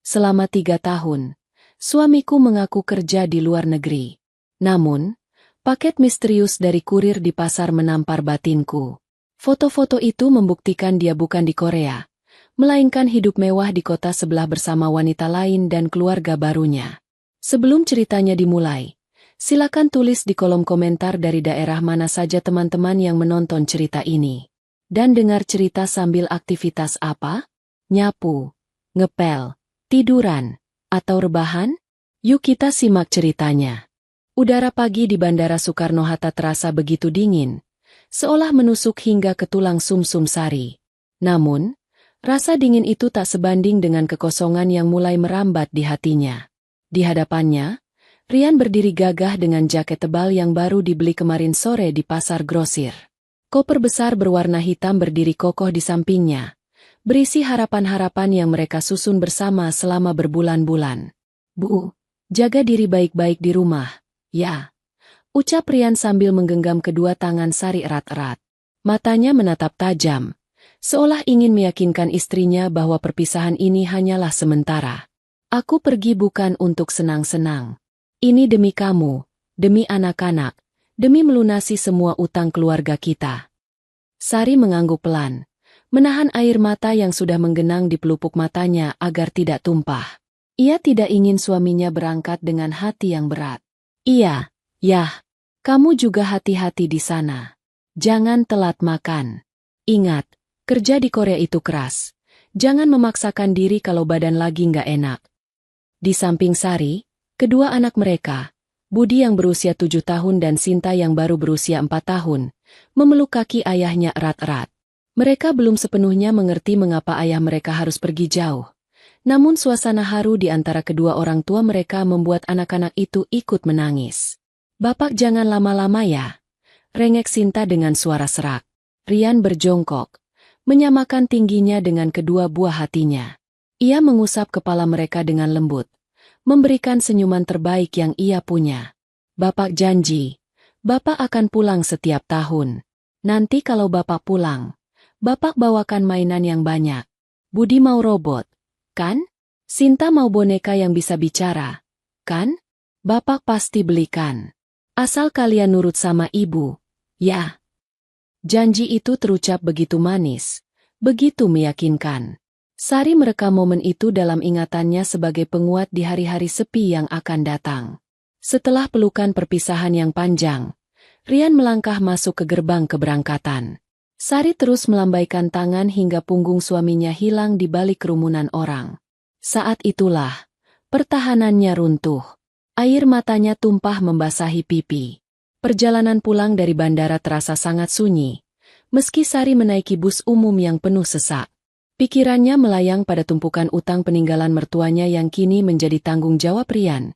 Selama 3 tahun, suamiku mengaku kerja di luar negeri. Namun, paket misterius dari kurir di pasar menampar batinku. Foto-foto itu membuktikan dia bukan di Korea, melainkan hidup mewah di kota sebelah bersama wanita lain dan keluarga barunya. Sebelum ceritanya dimulai, silakan tulis di kolom komentar dari daerah mana saja teman-teman yang menonton cerita ini. Dan dengar cerita sambil aktivitas apa? Nyapu, ngepel, tiduran, atau rebahan? Yuk kita simak ceritanya. Udara pagi di Bandara Soekarno-Hatta terasa begitu dingin, seolah menusuk hingga ke tulang sumsum sari. Namun, rasa dingin itu tak sebanding dengan kekosongan yang mulai merambat di hatinya. Di hadapannya, Rian berdiri gagah dengan jaket tebal yang baru dibeli kemarin sore di pasar grosir. Koper besar berwarna hitam berdiri kokoh di sampingnya, berisi harapan-harapan yang mereka susun bersama selama berbulan-bulan. "Bu, jaga diri baik-baik di rumah, ya," ucap Rian sambil menggenggam kedua tangan Sari erat-erat. Matanya menatap tajam, seolah ingin meyakinkan istrinya bahwa perpisahan ini hanyalah sementara. "Aku pergi bukan untuk senang-senang. Ini demi kamu, demi anak-anak, demi melunasi semua utang keluarga kita." Sari mengangguk pelan, menahan air mata yang sudah menggenang di pelupuk matanya agar tidak tumpah. Ia tidak ingin suaminya berangkat dengan hati yang berat. "Iya, yah, kamu juga hati-hati di sana. Jangan telat makan. Ingat, kerja di Korea itu keras. Jangan memaksakan diri kalau badan lagi nggak enak." Di samping Sari, kedua anak mereka, Budi yang berusia 7 tahun dan Sinta yang baru berusia 4 tahun, memeluk kaki ayahnya erat-erat. Mereka belum sepenuhnya mengerti mengapa ayah mereka harus pergi jauh. Namun suasana haru di antara kedua orang tua mereka membuat anak-anak itu ikut menangis. "Bapak jangan lama-lama ya," rengek Sinta dengan suara serak. Rian berjongkok, menyamakan tingginya dengan kedua buah hatinya. Ia mengusap kepala mereka dengan lembut, memberikan senyuman terbaik yang ia punya. "Bapak janji, Bapak akan pulang setiap tahun. Nanti kalau Bapak pulang, Bapak bawakan mainan yang banyak. Budi mau robot, kan? Sinta mau boneka yang bisa bicara, kan? Bapak pasti belikan. Asal kalian nurut sama ibu, ya." Janji itu terucap begitu manis, begitu meyakinkan. Sari merekam momen itu dalam ingatannya sebagai penguat di hari-hari sepi yang akan datang. Setelah pelukan perpisahan yang panjang, Rian melangkah masuk ke gerbang keberangkatan. Sari terus melambaikan tangan hingga punggung suaminya hilang di balik kerumunan orang. Saat itulah, pertahanannya runtuh. Air matanya tumpah membasahi pipi. Perjalanan pulang dari bandara terasa sangat sunyi, meski Sari menaiki bus umum yang penuh sesak. Pikirannya melayang pada tumpukan utang peninggalan mertuanya yang kini menjadi tanggung jawab Rian,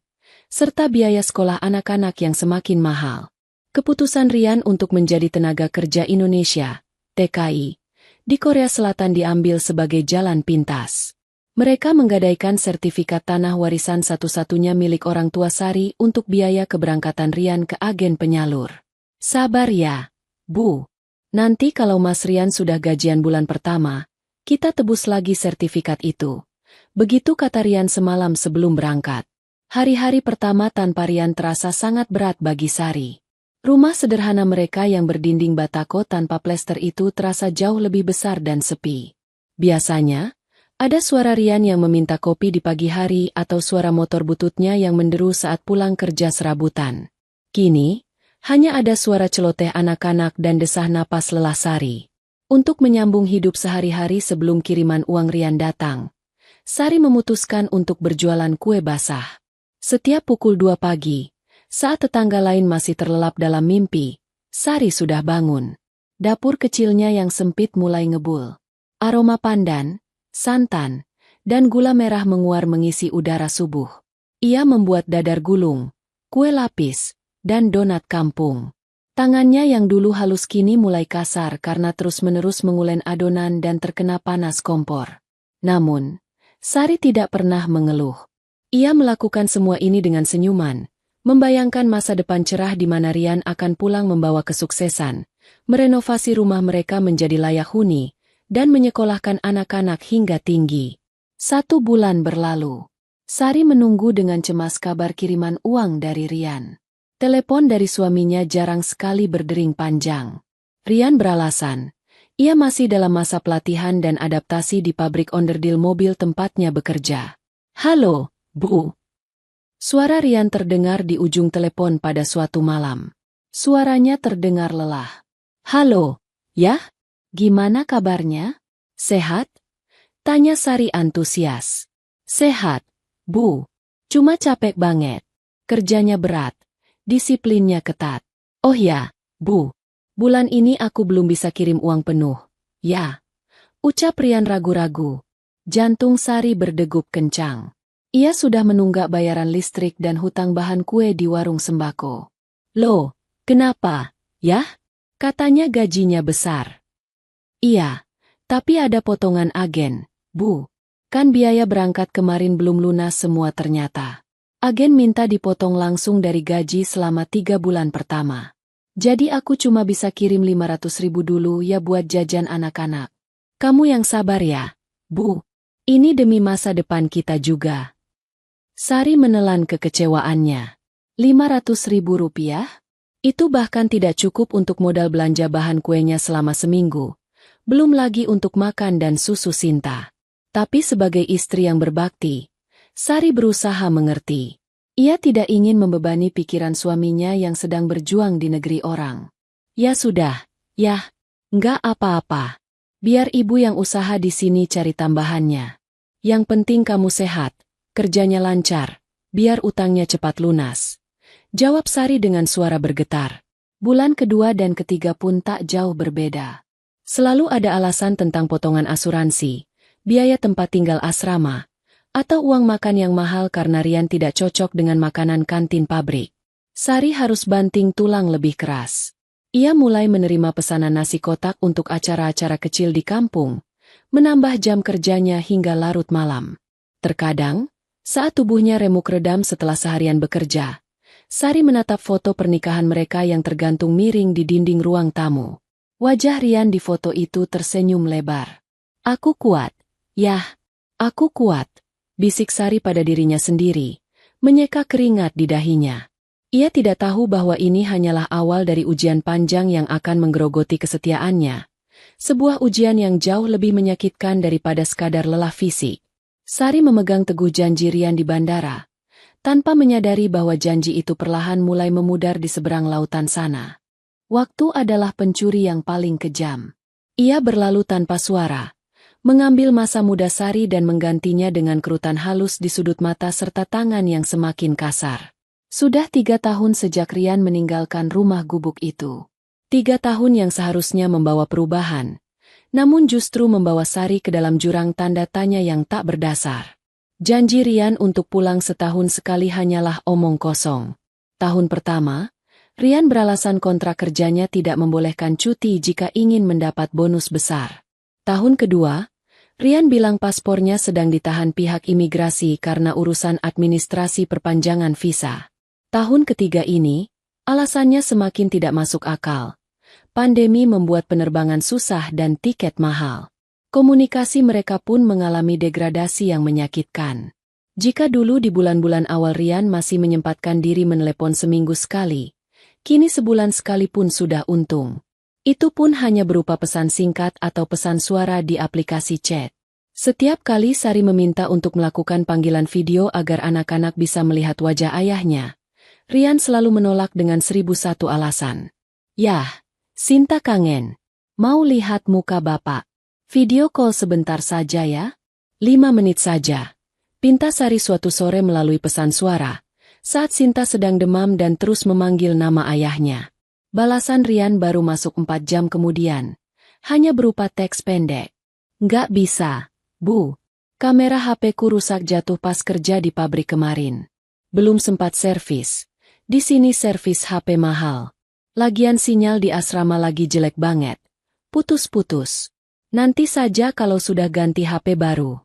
serta biaya sekolah anak-anak yang semakin mahal. Keputusan Rian untuk menjadi tenaga kerja Indonesia, TKI, di Korea Selatan diambil sebagai jalan pintas. Mereka menggadaikan sertifikat tanah warisan satu-satunya milik orang tua Sari untuk biaya keberangkatan Rian ke agen penyalur. "Sabar ya, Bu. Nanti kalau Mas Rian sudah gajian bulan pertama, kita tebus lagi sertifikat itu." Begitu kata Rian semalam sebelum berangkat. Hari-hari pertama tanpa Rian terasa sangat berat bagi Sari. Rumah sederhana mereka yang berdinding batako tanpa plester itu terasa jauh lebih besar dan sepi. Biasanya, ada suara Rian yang meminta kopi di pagi hari atau suara motor bututnya yang menderu saat pulang kerja serabutan. Kini, hanya ada suara celoteh anak-anak dan desah napas lelah Sari. Untuk menyambung hidup sehari-hari sebelum kiriman uang Rian datang, Sari memutuskan untuk berjualan kue basah. Setiap pukul 2 pagi, saat tetangga lain masih terlelap dalam mimpi, Sari sudah bangun. Dapur kecilnya yang sempit mulai ngebul. Aroma pandan, santan, dan gula merah menguar mengisi udara subuh. Ia membuat dadar gulung, kue lapis, dan donat kampung. Tangannya yang dulu halus kini mulai kasar karena terus-menerus mengulen adonan dan terkena panas kompor. Namun, Sari tidak pernah mengeluh. Ia melakukan semua ini dengan senyuman, membayangkan masa depan cerah di mana Rian akan pulang membawa kesuksesan, merenovasi rumah mereka menjadi layak huni, dan menyekolahkan anak-anak hingga tinggi. 1 bulan berlalu. Sari menunggu dengan cemas kabar kiriman uang dari Rian. Telepon dari suaminya jarang sekali berdering panjang. Rian beralasan, ia masih dalam masa pelatihan dan adaptasi di pabrik onderdil mobil tempatnya bekerja. Halo, Bu. Suara Rian terdengar di ujung telepon pada suatu malam. Suaranya terdengar lelah. Halo, ya? Gimana kabarnya? Sehat? Tanya Sari antusias. Sehat, Bu. Cuma capek banget. Kerjanya berat. Disiplinnya ketat. Oh ya, Bu. Bulan ini aku belum bisa kirim uang penuh. Ya. Ucap Rian ragu-ragu. Jantung Sari berdegup kencang. Ia sudah menunggak bayaran listrik dan hutang bahan kue di warung sembako. Loh, kenapa? Ya? Katanya gajinya besar. Iya, tapi ada potongan agen, Bu. Kan biaya berangkat kemarin belum lunas semua ternyata. Agen minta dipotong langsung dari gaji selama 3 bulan pertama. Jadi aku cuma bisa kirim 500.000 dulu ya buat jajan anak-anak. Kamu yang sabar ya, Bu. Ini demi masa depan kita juga. Sari menelan kekecewaannya. 500.000 rupiah? Itu bahkan tidak cukup untuk modal belanja bahan kuenya selama seminggu. Belum lagi untuk makan dan susu Sinta. Tapi sebagai istri yang berbakti, Sari berusaha mengerti. Ia tidak ingin membebani pikiran suaminya yang sedang berjuang di negeri orang. Ya sudah, ya, enggak apa-apa. Biar ibu yang usaha di sini cari tambahannya. Yang penting kamu sehat, kerjanya lancar, biar utangnya cepat lunas. Jawab Sari dengan suara bergetar. Bulan kedua dan ketiga pun tak jauh berbeda. Selalu ada alasan tentang potongan asuransi, biaya tempat tinggal asrama, atau uang makan yang mahal karena Rian tidak cocok dengan makanan kantin pabrik. Sari harus banting tulang lebih keras. Ia mulai menerima pesanan nasi kotak untuk acara-acara kecil di kampung, menambah jam kerjanya hingga larut malam. Terkadang, saat tubuhnya remuk redam setelah seharian bekerja, Sari menatap foto pernikahan mereka yang tergantung miring di dinding ruang tamu. Wajah Rian di foto itu tersenyum lebar. Aku kuat. Yah, aku kuat. Bisik Sari pada dirinya sendiri, menyeka keringat di dahinya. Ia tidak tahu bahwa ini hanyalah awal dari ujian panjang yang akan menggerogoti kesetiaannya. Sebuah ujian yang jauh lebih menyakitkan daripada sekadar lelah fisik. Sari memegang teguh janji Rian di bandara, tanpa menyadari bahwa janji itu perlahan mulai memudar di seberang lautan sana. Waktu adalah pencuri yang paling kejam. Ia berlalu tanpa suara, mengambil masa muda Sari dan menggantinya dengan kerutan halus di sudut mata serta tangan yang semakin kasar. Sudah 3 tahun sejak Rian meninggalkan rumah gubuk itu. 3 tahun yang seharusnya membawa perubahan, namun justru membawa Sari ke dalam jurang tanda tanya yang tak berdasar. Janji Rian untuk pulang setahun sekali hanyalah omong kosong. Tahun pertama, Rian beralasan kontrak kerjanya tidak membolehkan cuti jika ingin mendapat bonus besar. Tahun kedua, Rian bilang paspornya sedang ditahan pihak imigrasi karena urusan administrasi perpanjangan visa. Tahun ketiga ini, alasannya semakin tidak masuk akal. Pandemi membuat penerbangan susah dan tiket mahal. Komunikasi mereka pun mengalami degradasi yang menyakitkan. Jika dulu di bulan-bulan awal Rian masih menyempatkan diri menelepon seminggu sekali, kini sebulan sekali pun sudah untung. Itu pun hanya berupa pesan singkat atau pesan suara di aplikasi chat. Setiap kali Sari meminta untuk melakukan panggilan video agar anak-anak bisa melihat wajah ayahnya, Rian selalu menolak dengan 1001 alasan. Yah, Sinta kangen. Mau lihat muka bapak. Video call sebentar saja ya. 5 menit saja. Pinta Sari suatu sore melalui pesan suara, saat Sinta sedang demam dan terus memanggil nama ayahnya. Balasan Rian baru masuk 4 jam kemudian. Hanya berupa teks pendek. Nggak bisa, Bu. Kamera HP-ku rusak jatuh pas kerja di pabrik kemarin. Belum sempat servis. Di sini servis HP mahal. Lagian sinyal di asrama lagi jelek banget. Putus-putus. Nanti saja kalau sudah ganti HP baru.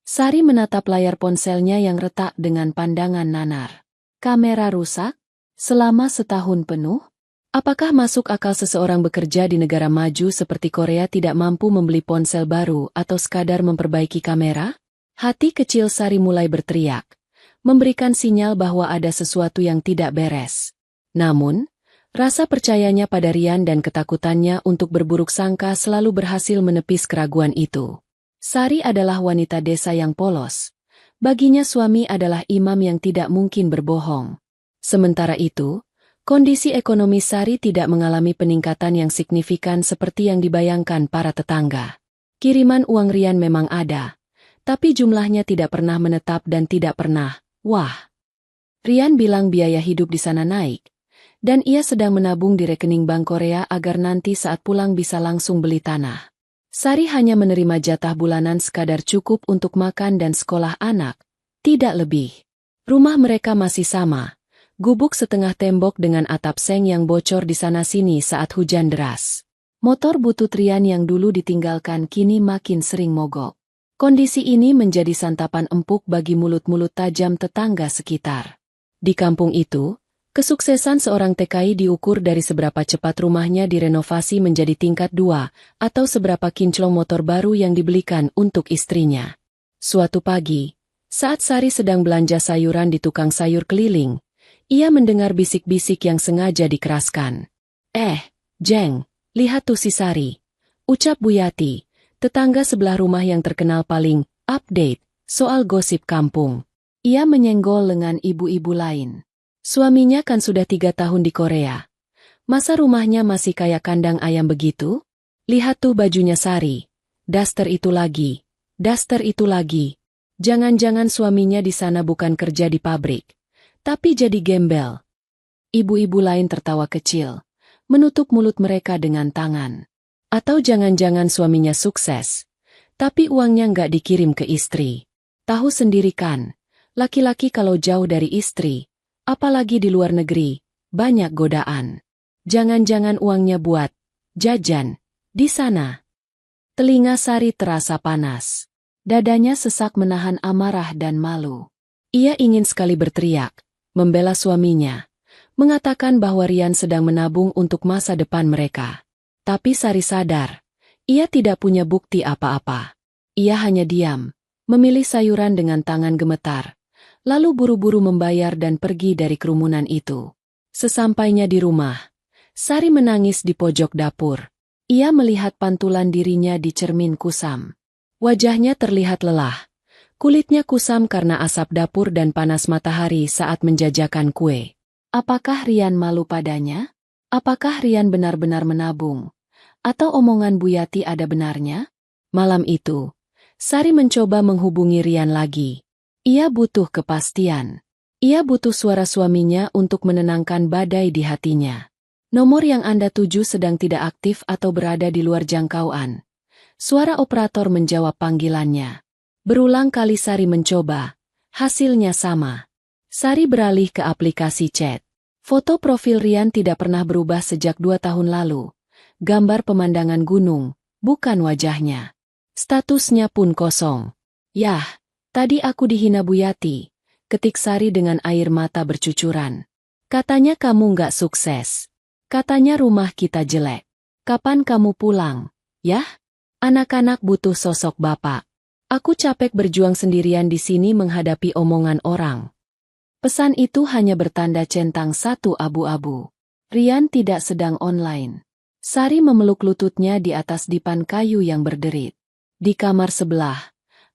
Sari menatap layar ponselnya yang retak dengan pandangan nanar. Kamera rusak? Selama setahun penuh? Apakah masuk akal seseorang bekerja di negara maju seperti Korea tidak mampu membeli ponsel baru atau sekadar memperbaiki kamera? Hati kecil Sari mulai berteriak, memberikan sinyal bahwa ada sesuatu yang tidak beres. Namun, rasa percayanya pada Rian dan ketakutannya untuk berburuk sangka selalu berhasil menepis keraguan itu. Sari adalah wanita desa yang polos. Baginya suami adalah imam yang tidak mungkin berbohong. Sementara itu, kondisi ekonomi Sari tidak mengalami peningkatan yang signifikan seperti yang dibayangkan para tetangga. Kiriman uang Rian memang ada, tapi jumlahnya tidak pernah menetap dan tidak pernah, wah. Rian bilang biaya hidup di sana naik, dan ia sedang menabung di rekening Bank Korea agar nanti saat pulang bisa langsung beli tanah. Sari hanya menerima jatah bulanan sekadar cukup untuk makan dan sekolah anak, tidak lebih. Rumah mereka masih sama, gubuk setengah tembok dengan atap seng yang bocor di sana-sini saat hujan deras. Motor butut Rian yang dulu ditinggalkan kini makin sering mogok. Kondisi ini menjadi santapan empuk bagi mulut-mulut tajam tetangga sekitar. Di kampung itu, kesuksesan seorang TKI diukur dari seberapa cepat rumahnya direnovasi menjadi tingkat 2 atau seberapa kinclong motor baru yang dibelikan untuk istrinya. Suatu pagi, saat Sari sedang belanja sayuran di tukang sayur keliling, ia mendengar bisik-bisik yang sengaja dikeraskan. Jeng, lihat tuh si Sari, ucap Bu Yati, tetangga sebelah rumah yang terkenal paling update soal gosip kampung. Ia menyenggol lengan ibu-ibu lain. Suaminya kan sudah 3 tahun di Korea. Masa rumahnya masih kayak kandang ayam begitu? Lihat tuh bajunya Sari. Daster itu lagi. Daster itu lagi. Jangan-jangan suaminya di sana bukan kerja di pabrik, tapi jadi gembel. Ibu-ibu lain tertawa kecil, menutup mulut mereka dengan tangan. Atau jangan-jangan suaminya sukses, tapi uangnya nggak dikirim ke istri. Tahu sendiri kan, laki-laki kalau jauh dari istri, apalagi di luar negeri, banyak godaan. Jangan-jangan uangnya buat jajan di sana. Telinga Sari terasa panas. Dadanya sesak menahan amarah dan malu. Ia ingin sekali berteriak, membela suaminya, mengatakan bahwa Rian sedang menabung untuk masa depan mereka. Tapi Sari sadar, ia tidak punya bukti apa-apa. Ia hanya diam, memilih sayuran dengan tangan gemetar, lalu buru-buru membayar dan pergi dari kerumunan itu. Sesampainya di rumah, Sari menangis di pojok dapur. Ia melihat pantulan dirinya di cermin kusam. Wajahnya terlihat lelah. Kulitnya kusam karena asap dapur dan panas matahari saat menjajakan kue. Apakah Rian malu padanya? Apakah Rian benar-benar menabung? Atau omongan Bu Yati ada benarnya? Malam itu, Sari mencoba menghubungi Rian lagi. Ia butuh kepastian. Ia butuh suara suaminya untuk menenangkan badai di hatinya. Nomor yang Anda tuju sedang tidak aktif atau berada di luar jangkauan. Suara operator menjawab panggilannya. Berulang kali Sari mencoba. Hasilnya sama. Sari beralih ke aplikasi chat. Foto profil Rian tidak pernah berubah sejak 2 tahun lalu. Gambar pemandangan gunung, bukan wajahnya. Statusnya pun kosong. Yah, tadi aku dihina Bu Yati, ketik Sari dengan air mata bercucuran. Katanya kamu nggak sukses. Katanya rumah kita jelek. Kapan kamu pulang? Yah? Anak-anak butuh sosok bapak. Aku capek berjuang sendirian di sini menghadapi omongan orang. Pesan itu hanya bertanda centang 1 abu-abu. Rian tidak sedang online. Sari memeluk lututnya di atas dipan kayu yang berderit. Di kamar sebelah,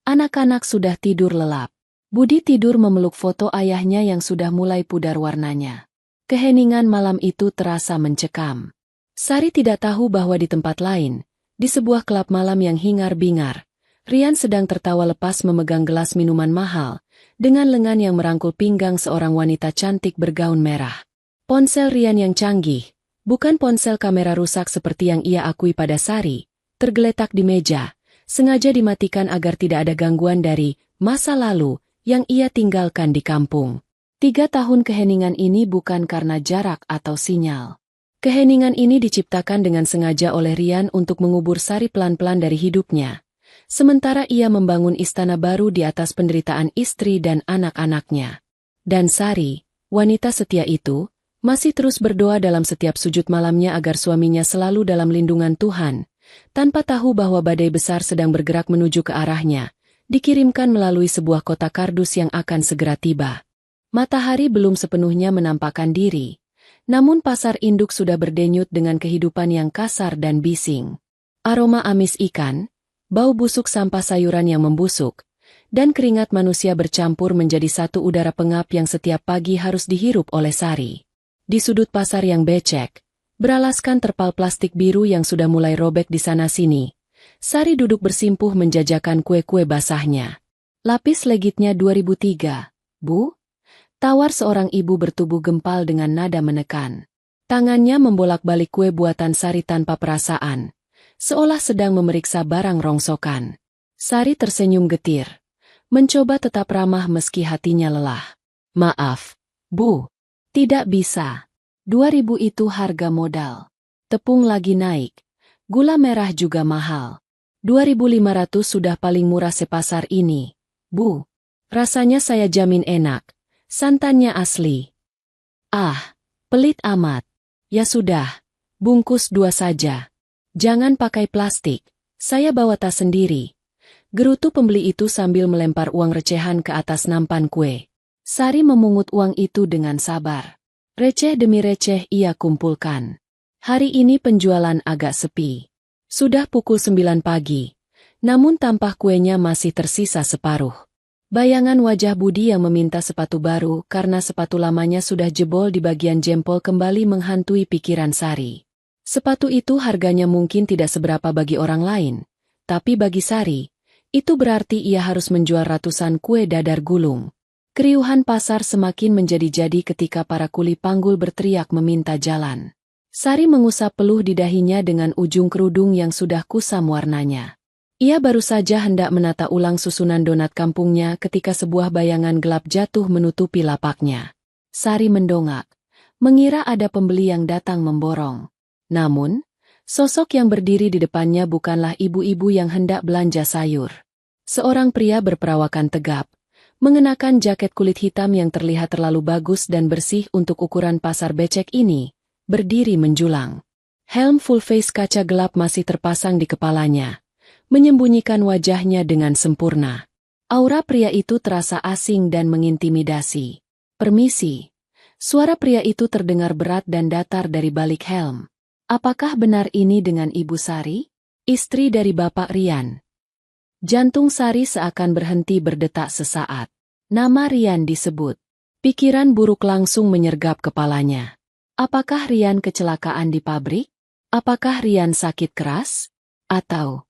anak-anak sudah tidur lelap. Budi tidur memeluk foto ayahnya yang sudah mulai pudar warnanya. Keheningan malam itu terasa mencekam. Sari tidak tahu bahwa di tempat lain, di sebuah klub malam yang hingar-bingar, Rian sedang tertawa lepas memegang gelas minuman mahal, dengan lengan yang merangkul pinggang seorang wanita cantik bergaun merah. Ponsel Rian yang canggih, bukan ponsel kamera rusak seperti yang ia akui pada Sari, tergeletak di meja, sengaja dimatikan agar tidak ada gangguan dari masa lalu yang ia tinggalkan di kampung. 3 tahun keheningan ini bukan karena jarak atau sinyal. Keheningan ini diciptakan dengan sengaja oleh Rian untuk mengubur Sari pelan-pelan dari hidupnya. Sementara ia membangun istana baru di atas penderitaan istri dan anak-anaknya. Dan Sari, wanita setia itu, masih terus berdoa dalam setiap sujud malamnya agar suaminya selalu dalam lindungan Tuhan, tanpa tahu bahwa badai besar sedang bergerak menuju ke arahnya, Dikirimkan melalui sebuah kotak kardus yang akan segera tiba. Matahari belum sepenuhnya menampakkan diri, namun pasar induk sudah berdenyut dengan kehidupan yang kasar dan bising. Aroma amis ikan, bau busuk sampah sayuran yang membusuk, dan keringat manusia bercampur menjadi satu udara pengap yang setiap pagi harus dihirup oleh Sari. Di sudut pasar yang becek, beralaskan terpal plastik biru yang sudah mulai robek di sana-sini, Sari duduk bersimpuh menjajakan kue-kue basahnya. Lapis legitnya 2003, Bu? Tawar seorang ibu bertubuh gempal dengan nada menekan. Tangannya membolak-balik kue buatan Sari tanpa perasaan, seolah sedang memeriksa barang rongsokan. Sari tersenyum getir, mencoba tetap ramah meski hatinya lelah. Maaf, Bu. Tidak bisa. 2000 itu harga modal. Tepung lagi naik. Gula merah juga mahal. 2.500 sudah paling murah sepasar ini, Bu. Rasanya saya jamin enak. Santannya asli. Ah, pelit amat. Ya sudah, bungkus 2 saja. Jangan pakai plastik. Saya bawa tas sendiri. Gerutu pembeli itu sambil melempar uang recehan ke atas nampan kue. Sari memungut uang itu dengan sabar. Receh demi receh ia kumpulkan. Hari ini penjualan agak sepi. Sudah pukul 9 pagi, namun tampah kuenya masih tersisa separuh. Bayangan wajah Budi yang meminta sepatu baru karena sepatu lamanya sudah jebol di bagian jempol kembali menghantui pikiran Sari. Sepatu itu harganya mungkin tidak seberapa bagi orang lain, tapi bagi Sari, itu berarti ia harus menjual ratusan kue dadar gulung. Keriuhan pasar semakin menjadi-jadi ketika para kuli panggul berteriak meminta jalan. Sari mengusap peluh di dahinya dengan ujung kerudung yang sudah kusam warnanya. Ia baru saja hendak menata ulang susunan donat kampungnya ketika sebuah bayangan gelap jatuh menutupi lapaknya. Sari mendongak, mengira ada pembeli yang datang memborong. Namun, sosok yang berdiri di depannya bukanlah ibu-ibu yang hendak belanja sayur. Seorang pria berperawakan tegap, mengenakan jaket kulit hitam yang terlihat terlalu bagus dan bersih untuk ukuran pasar becek ini, berdiri menjulang. Helm full face kaca gelap masih terpasang di kepalanya, menyembunyikan wajahnya dengan sempurna. Aura pria itu terasa asing dan mengintimidasi. Permisi. Suara pria itu terdengar berat dan datar dari balik helm. Apakah benar ini dengan Ibu Sari? Istri dari Bapak Rian. Jantung Sari seakan berhenti berdetak sesaat. Nama Rian disebut. Pikiran buruk langsung menyergap kepalanya. Apakah Rian kecelakaan di pabrik? Apakah Rian sakit keras? Atau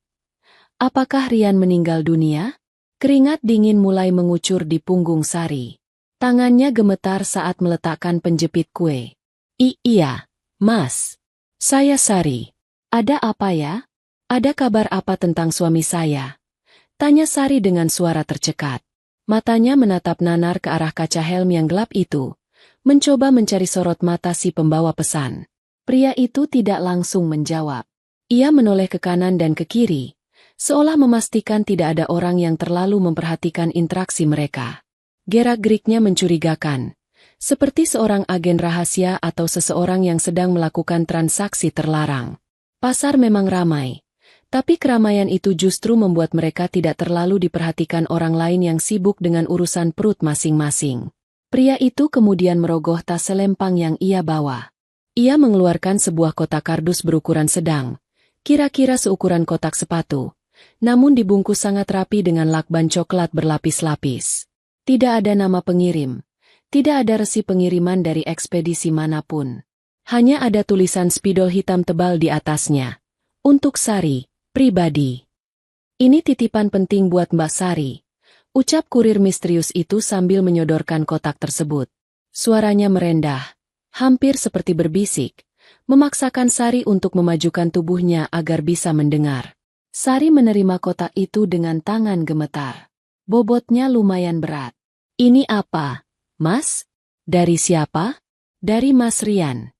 apakah Rian meninggal dunia? Keringat dingin mulai mengucur di punggung Sari. Tangannya gemetar saat meletakkan penjepit kue. Iya, Mas. Saya Sari. Ada apa ya? Ada kabar apa tentang suami saya? Tanya Sari dengan suara tercekat. Matanya menatap nanar ke arah kaca helm yang gelap itu, mencoba mencari sorot mata si pembawa pesan. Pria itu tidak langsung menjawab. Ia menoleh ke kanan dan ke kiri, seolah memastikan tidak ada orang yang terlalu memperhatikan interaksi mereka. Gerak-geriknya mencurigakan, seperti seorang agen rahasia atau seseorang yang sedang melakukan transaksi terlarang. Pasar memang ramai, tapi keramaian itu justru membuat mereka tidak terlalu diperhatikan orang lain yang sibuk dengan urusan perut masing-masing. Pria itu kemudian merogoh tas selempang yang ia bawa. Ia mengeluarkan sebuah kotak kardus berukuran sedang, kira-kira seukuran kotak sepatu, namun dibungkus sangat rapi dengan lakban coklat berlapis-lapis. Tidak ada nama pengirim, tidak ada resi pengiriman dari ekspedisi manapun. Hanya ada tulisan spidol hitam tebal di atasnya. Untuk Sari, pribadi. Ini titipan penting buat Mbak Sari, ucap kurir misterius itu sambil menyodorkan kotak tersebut. Suaranya merendah, hampir seperti berbisik, memaksakan Sari untuk memajukan tubuhnya agar bisa mendengar. Sari menerima kotak itu dengan tangan gemetar. Bobotnya lumayan berat. Ini apa, Mas? Dari siapa? Dari Mas Rian.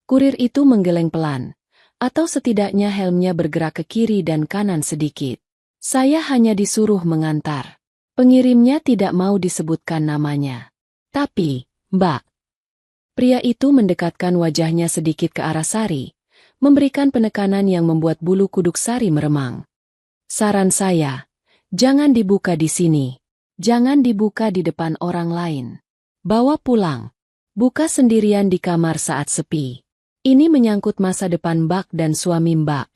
Kurir itu menggeleng pelan, atau setidaknya helmnya bergerak ke kiri dan kanan sedikit. Saya hanya disuruh mengantar. Pengirimnya tidak mau disebutkan namanya. Tapi, Mbak. Pria itu mendekatkan wajahnya sedikit ke arah Sari, memberikan penekanan yang membuat bulu kuduk Sari meremang. Saran saya, Jangan dibuka di sini. Jangan dibuka di depan orang lain. Bawa pulang. Buka sendirian di kamar saat sepi. Ini menyangkut masa depan Mbak dan suami Mbak.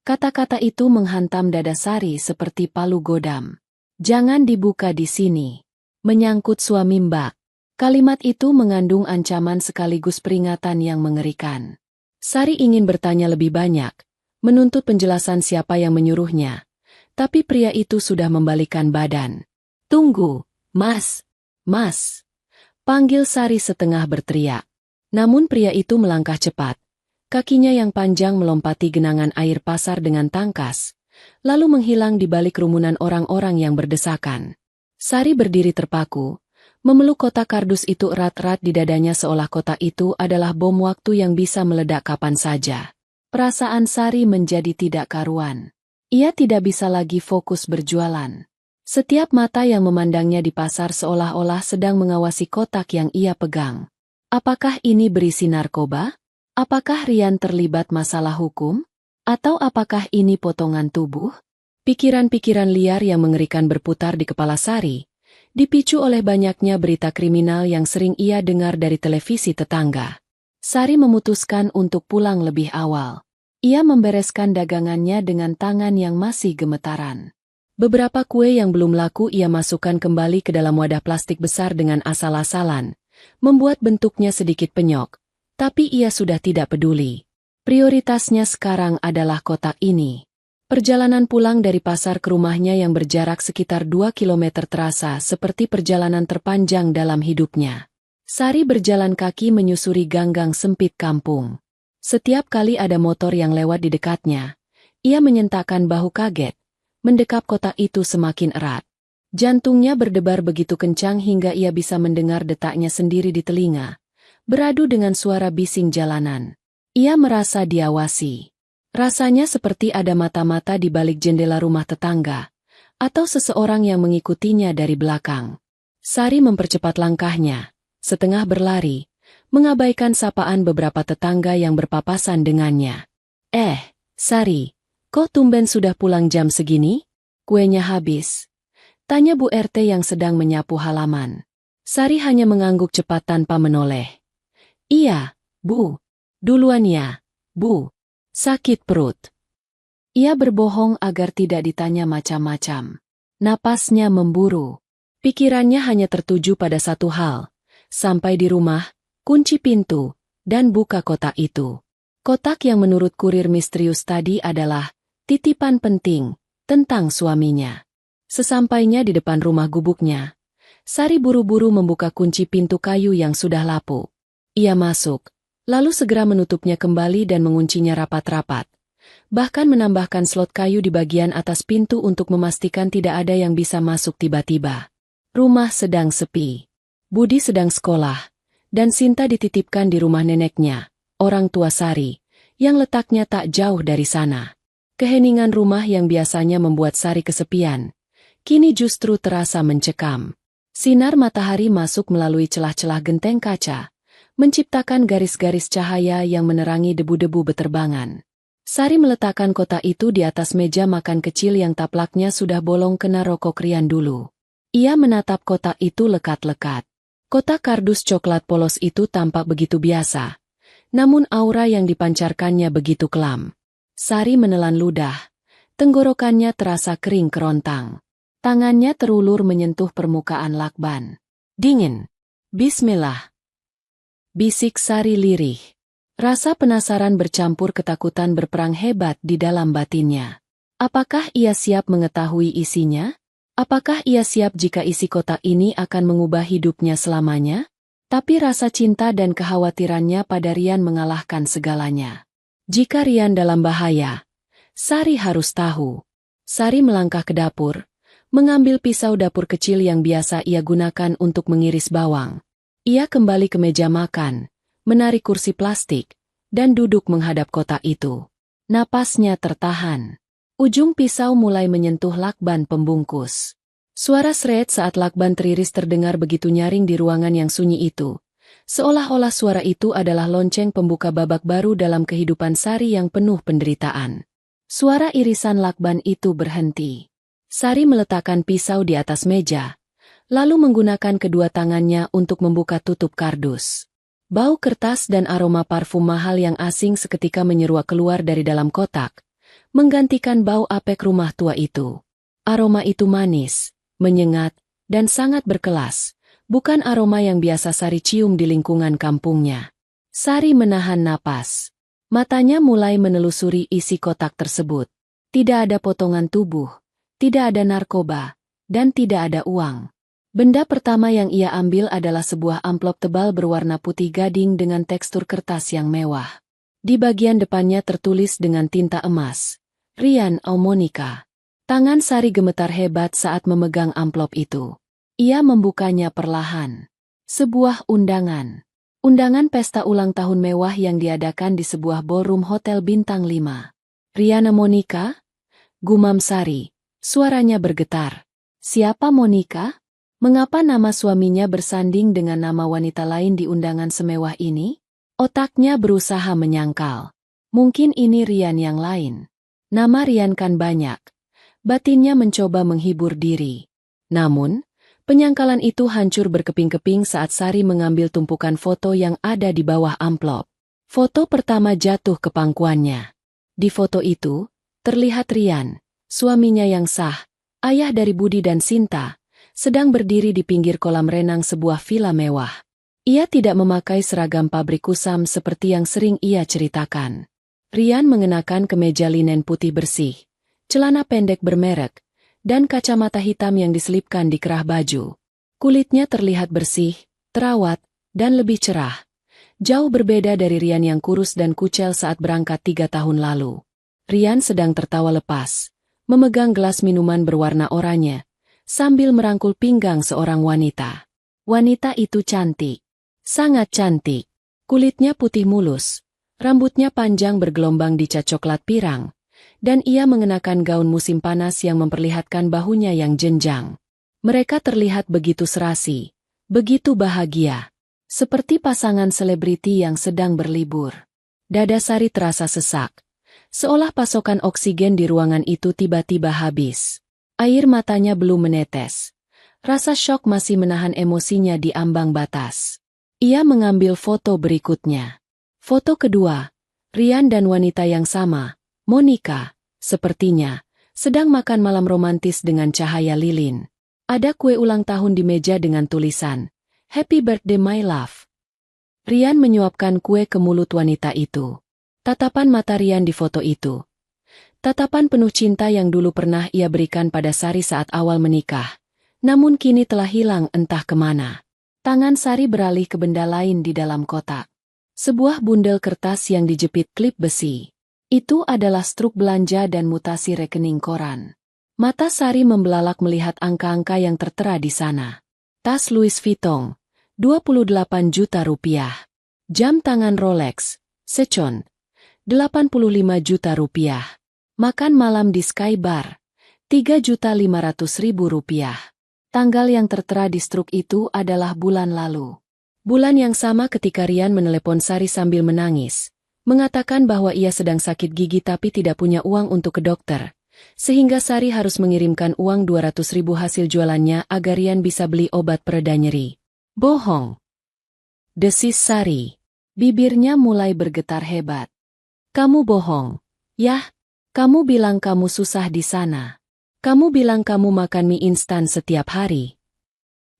Kata-kata itu menghantam dada Sari seperti palu godam. Jangan dibuka di sini. Menyangkut suami Mbak. Kalimat itu mengandung ancaman sekaligus peringatan yang mengerikan. Sari ingin bertanya lebih banyak, menuntut penjelasan siapa yang menyuruhnya. Tapi pria itu sudah membalikkan badan. Tunggu, Mas. Mas. Panggil Sari setengah berteriak. Namun pria itu melangkah cepat. Kakinya yang panjang melompati genangan air pasar dengan tangkas, lalu menghilang di balik kerumunan orang-orang yang berdesakan. Sari berdiri terpaku, memeluk kotak kardus itu erat-erat di dadanya seolah kotak itu adalah bom waktu yang bisa meledak kapan saja. Perasaan Sari menjadi tidak karuan. Ia tidak bisa lagi fokus berjualan. Setiap mata yang memandangnya di pasar seolah-olah sedang mengawasi kotak yang ia pegang. Apakah ini berisi narkoba? Apakah Rian terlibat masalah hukum? Atau apakah ini potongan tubuh? Pikiran-pikiran liar yang mengerikan berputar di kepala Sari, dipicu oleh banyaknya berita kriminal yang sering ia dengar dari televisi tetangga. Sari memutuskan untuk pulang lebih awal. Ia membereskan dagangannya dengan tangan yang masih gemetaran. Beberapa kue yang belum laku ia masukkan kembali ke dalam wadah plastik besar dengan asal-asalan, membuat bentuknya sedikit penyok. Tapi ia sudah tidak peduli. Prioritasnya sekarang adalah kotak ini. Perjalanan pulang dari pasar ke rumahnya yang berjarak sekitar 2 kilometer terasa seperti perjalanan terpanjang dalam hidupnya. Sari berjalan kaki menyusuri gang-gang sempit kampung. Setiap kali ada motor yang lewat di dekatnya, ia menyentakkan bahu kaget, mendekap kotak itu semakin erat. Jantungnya berdebar begitu kencang hingga ia bisa mendengar detaknya sendiri di telinga. Beradu dengan suara bising jalanan. Ia merasa diawasi. Rasanya seperti ada mata-mata di balik jendela rumah tetangga, atau seseorang yang mengikutinya dari belakang. Sari mempercepat langkahnya, setengah berlari, mengabaikan sapaan beberapa tetangga yang berpapasan dengannya. Sari, kok tumben sudah pulang jam segini? Kuenya habis. Tanya Bu RT yang sedang menyapu halaman. Sari hanya mengangguk cepat tanpa menoleh. Iya, Bu. Duluan ya, Bu. Sakit perut. Ia berbohong agar tidak ditanya macam-macam. Napasnya memburu. Pikirannya hanya tertuju pada satu hal. Sampai di rumah, kunci pintu, dan buka kotak itu. Kotak yang menurut kurir misterius tadi adalah titipan penting tentang suaminya. Sesampainya di depan rumah gubuknya, Sari buru-buru membuka kunci pintu kayu yang sudah lapuk. Ia masuk, lalu segera menutupnya kembali dan menguncinya rapat-rapat. Bahkan menambahkan slot kayu di bagian atas pintu untuk memastikan tidak ada yang bisa masuk tiba-tiba. Rumah sedang sepi. Budi sedang sekolah, dan Sinta dititipkan di rumah neneknya, orang tua Sari, yang letaknya tak jauh dari sana. Keheningan rumah yang biasanya membuat Sari kesepian, kini justru terasa mencekam. Sinar matahari masuk melalui celah-celah genteng kaca, menciptakan garis-garis cahaya yang menerangi debu-debu beterbangan. Sari meletakkan kotak itu di atas meja makan kecil yang taplaknya sudah bolong kena rokok Rian dulu. Ia menatap kotak itu lekat-lekat. Kotak kardus coklat polos itu tampak begitu biasa, namun aura yang dipancarkannya begitu kelam. Sari menelan ludah, tenggorokannya terasa kering kerontang. Tangannya terulur menyentuh permukaan lakban. Dingin. Bismillah. Bisik Sari lirih. Rasa penasaran bercampur ketakutan berperang hebat di dalam batinnya. Apakah ia siap mengetahui isinya? Apakah ia siap jika isi kotak ini akan mengubah hidupnya selamanya? Tapi rasa cinta dan kekhawatirannya pada Rian mengalahkan segalanya. Jika Rian dalam bahaya, Sari harus tahu. Sari melangkah ke dapur, mengambil pisau dapur kecil yang biasa ia gunakan untuk mengiris bawang. Ia kembali ke meja makan, menarik kursi plastik, dan duduk menghadap kotak itu. Napasnya tertahan. Ujung pisau mulai menyentuh lakban pembungkus. Suara seret saat lakban teriris terdengar begitu nyaring di ruangan yang sunyi itu. Seolah-olah suara itu adalah lonceng pembuka babak baru dalam kehidupan Sari yang penuh penderitaan. Suara irisan lakban itu berhenti. Sari meletakkan pisau di atas meja, lalu menggunakan kedua tangannya untuk membuka tutup kardus. Bau kertas dan aroma parfum mahal yang asing seketika menyeruak keluar dari dalam kotak, menggantikan bau apek rumah tua itu. Aroma itu manis, menyengat, dan sangat berkelas, bukan aroma yang biasa Sari cium di lingkungan kampungnya. Sari menahan napas. Matanya mulai menelusuri isi kotak tersebut. Tidak ada potongan tubuh, tidak ada narkoba, dan tidak ada uang. Benda pertama yang ia ambil adalah sebuah amplop tebal berwarna putih gading dengan tekstur kertas yang mewah. Di bagian depannya tertulis dengan tinta emas, Rian Monica. Tangan Sari gemetar hebat saat memegang amplop itu. Ia membukanya perlahan. Sebuah undangan. Undangan pesta ulang tahun mewah yang diadakan di sebuah ballroom hotel bintang 5. Rian Monica? Gumam Sari. Suaranya bergetar. Siapa Monica? Mengapa nama suaminya bersanding dengan nama wanita lain di undangan semewah ini? Otaknya berusaha menyangkal. Mungkin ini Rian yang lain. Nama Rian kan banyak. Batinnya mencoba menghibur diri. Namun, penyangkalan itu hancur berkeping-keping saat Sari mengambil tumpukan foto yang ada di bawah amplop. Foto pertama jatuh ke pangkuannya. Di foto itu, terlihat Rian, suaminya yang sah, ayah dari Budi dan Sinta, sedang berdiri di pinggir kolam renang sebuah villa mewah. Ia tidak memakai seragam pabrik kusam seperti yang sering ia ceritakan. Rian mengenakan kemeja linen putih bersih, celana pendek bermerek, dan kacamata hitam yang diselipkan di kerah baju. Kulitnya terlihat bersih, terawat, dan lebih cerah. Jauh berbeda dari Rian yang kurus dan kucel saat berangkat 3 tahun lalu. Rian sedang tertawa lepas, memegang gelas minuman berwarna oranye, sambil merangkul pinggang seorang wanita. Wanita itu cantik. Sangat cantik. Kulitnya putih mulus, rambutnya panjang bergelombang dicat coklat pirang, dan ia mengenakan gaun musim panas yang memperlihatkan bahunya yang jenjang. Mereka terlihat begitu serasi, begitu bahagia, seperti pasangan selebriti yang sedang berlibur. Dada Sari terasa sesak, seolah pasokan oksigen di ruangan itu tiba-tiba habis. Air matanya belum menetes. Rasa syok masih menahan emosinya di ambang batas. Ia mengambil foto berikutnya. Foto kedua, Rian dan wanita yang sama, Monica, sepertinya, sedang makan malam romantis dengan cahaya lilin. Ada kue ulang tahun di meja dengan tulisan, Happy Birthday My Love. Rian menyuapkan kue ke mulut wanita itu. Tatapan mata Rian di foto itu. Tatapan penuh cinta yang dulu pernah ia berikan pada Sari saat awal menikah, namun kini telah hilang entah kemana. Tangan Sari beralih ke benda lain di dalam kotak. Sebuah bundel kertas yang dijepit klip besi. Itu adalah struk belanja dan mutasi rekening koran. Mata Sari membelalak melihat angka-angka yang tertera di sana. Tas Louis Vuitton, 28 juta rupiah. Jam tangan Rolex, Secon, 85 juta rupiah. Makan malam di Sky Bar, 3.500.000 rupiah. Tanggal yang tertera di struk itu adalah bulan lalu. Bulan yang sama ketika Rian menelepon Sari sambil menangis, mengatakan bahwa ia sedang sakit gigi tapi tidak punya uang untuk ke dokter, sehingga Sari harus mengirimkan uang 200.000 hasil jualannya agar Rian bisa beli obat pereda nyeri. Bohong, desis Sari. Bibirnya mulai bergetar hebat. Kamu bohong. Yah, kamu bilang kamu susah di sana. Kamu bilang kamu makan mie instan setiap hari.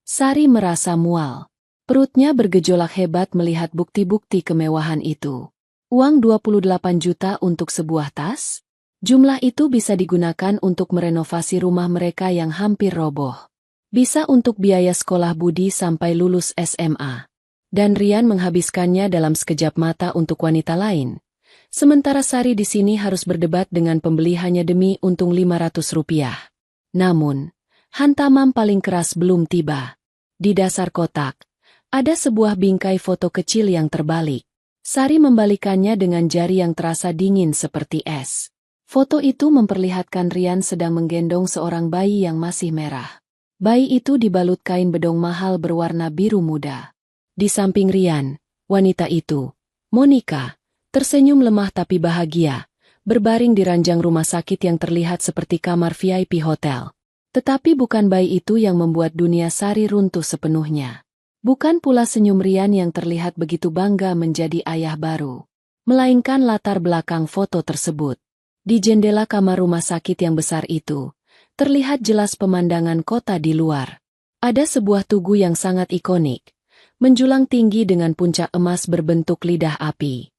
Sari merasa mual. Perutnya bergejolak hebat melihat bukti-bukti kemewahan itu. Uang 28 juta untuk sebuah tas? Jumlah itu bisa digunakan untuk merenovasi rumah mereka yang hampir roboh. Bisa untuk biaya sekolah Budi sampai lulus SMA. Dan Rian menghabiskannya dalam sekejap mata untuk wanita lain. Sementara Sari di sini harus berdebat dengan pembeli hanya demi untung 500 rupiah. Namun, hantaman paling keras belum tiba. Di dasar kotak, ada sebuah bingkai foto kecil yang terbalik. Sari membalikannya dengan jari yang terasa dingin seperti es. Foto itu memperlihatkan Rian sedang menggendong seorang bayi yang masih merah. Bayi itu dibalut kain bedong mahal berwarna biru muda. Di samping Rian, wanita itu, Monica, tersenyum lemah tapi bahagia, berbaring di ranjang rumah sakit yang terlihat seperti kamar VIP hotel. Tetapi bukan bayi itu yang membuat dunia Sari runtuh sepenuhnya. Bukan pula senyum Rian yang terlihat begitu bangga menjadi ayah baru. Melainkan latar belakang foto tersebut. Di jendela kamar rumah sakit yang besar itu, terlihat jelas pemandangan kota di luar. Ada sebuah tugu yang sangat ikonik, menjulang tinggi dengan puncak emas berbentuk lidah api.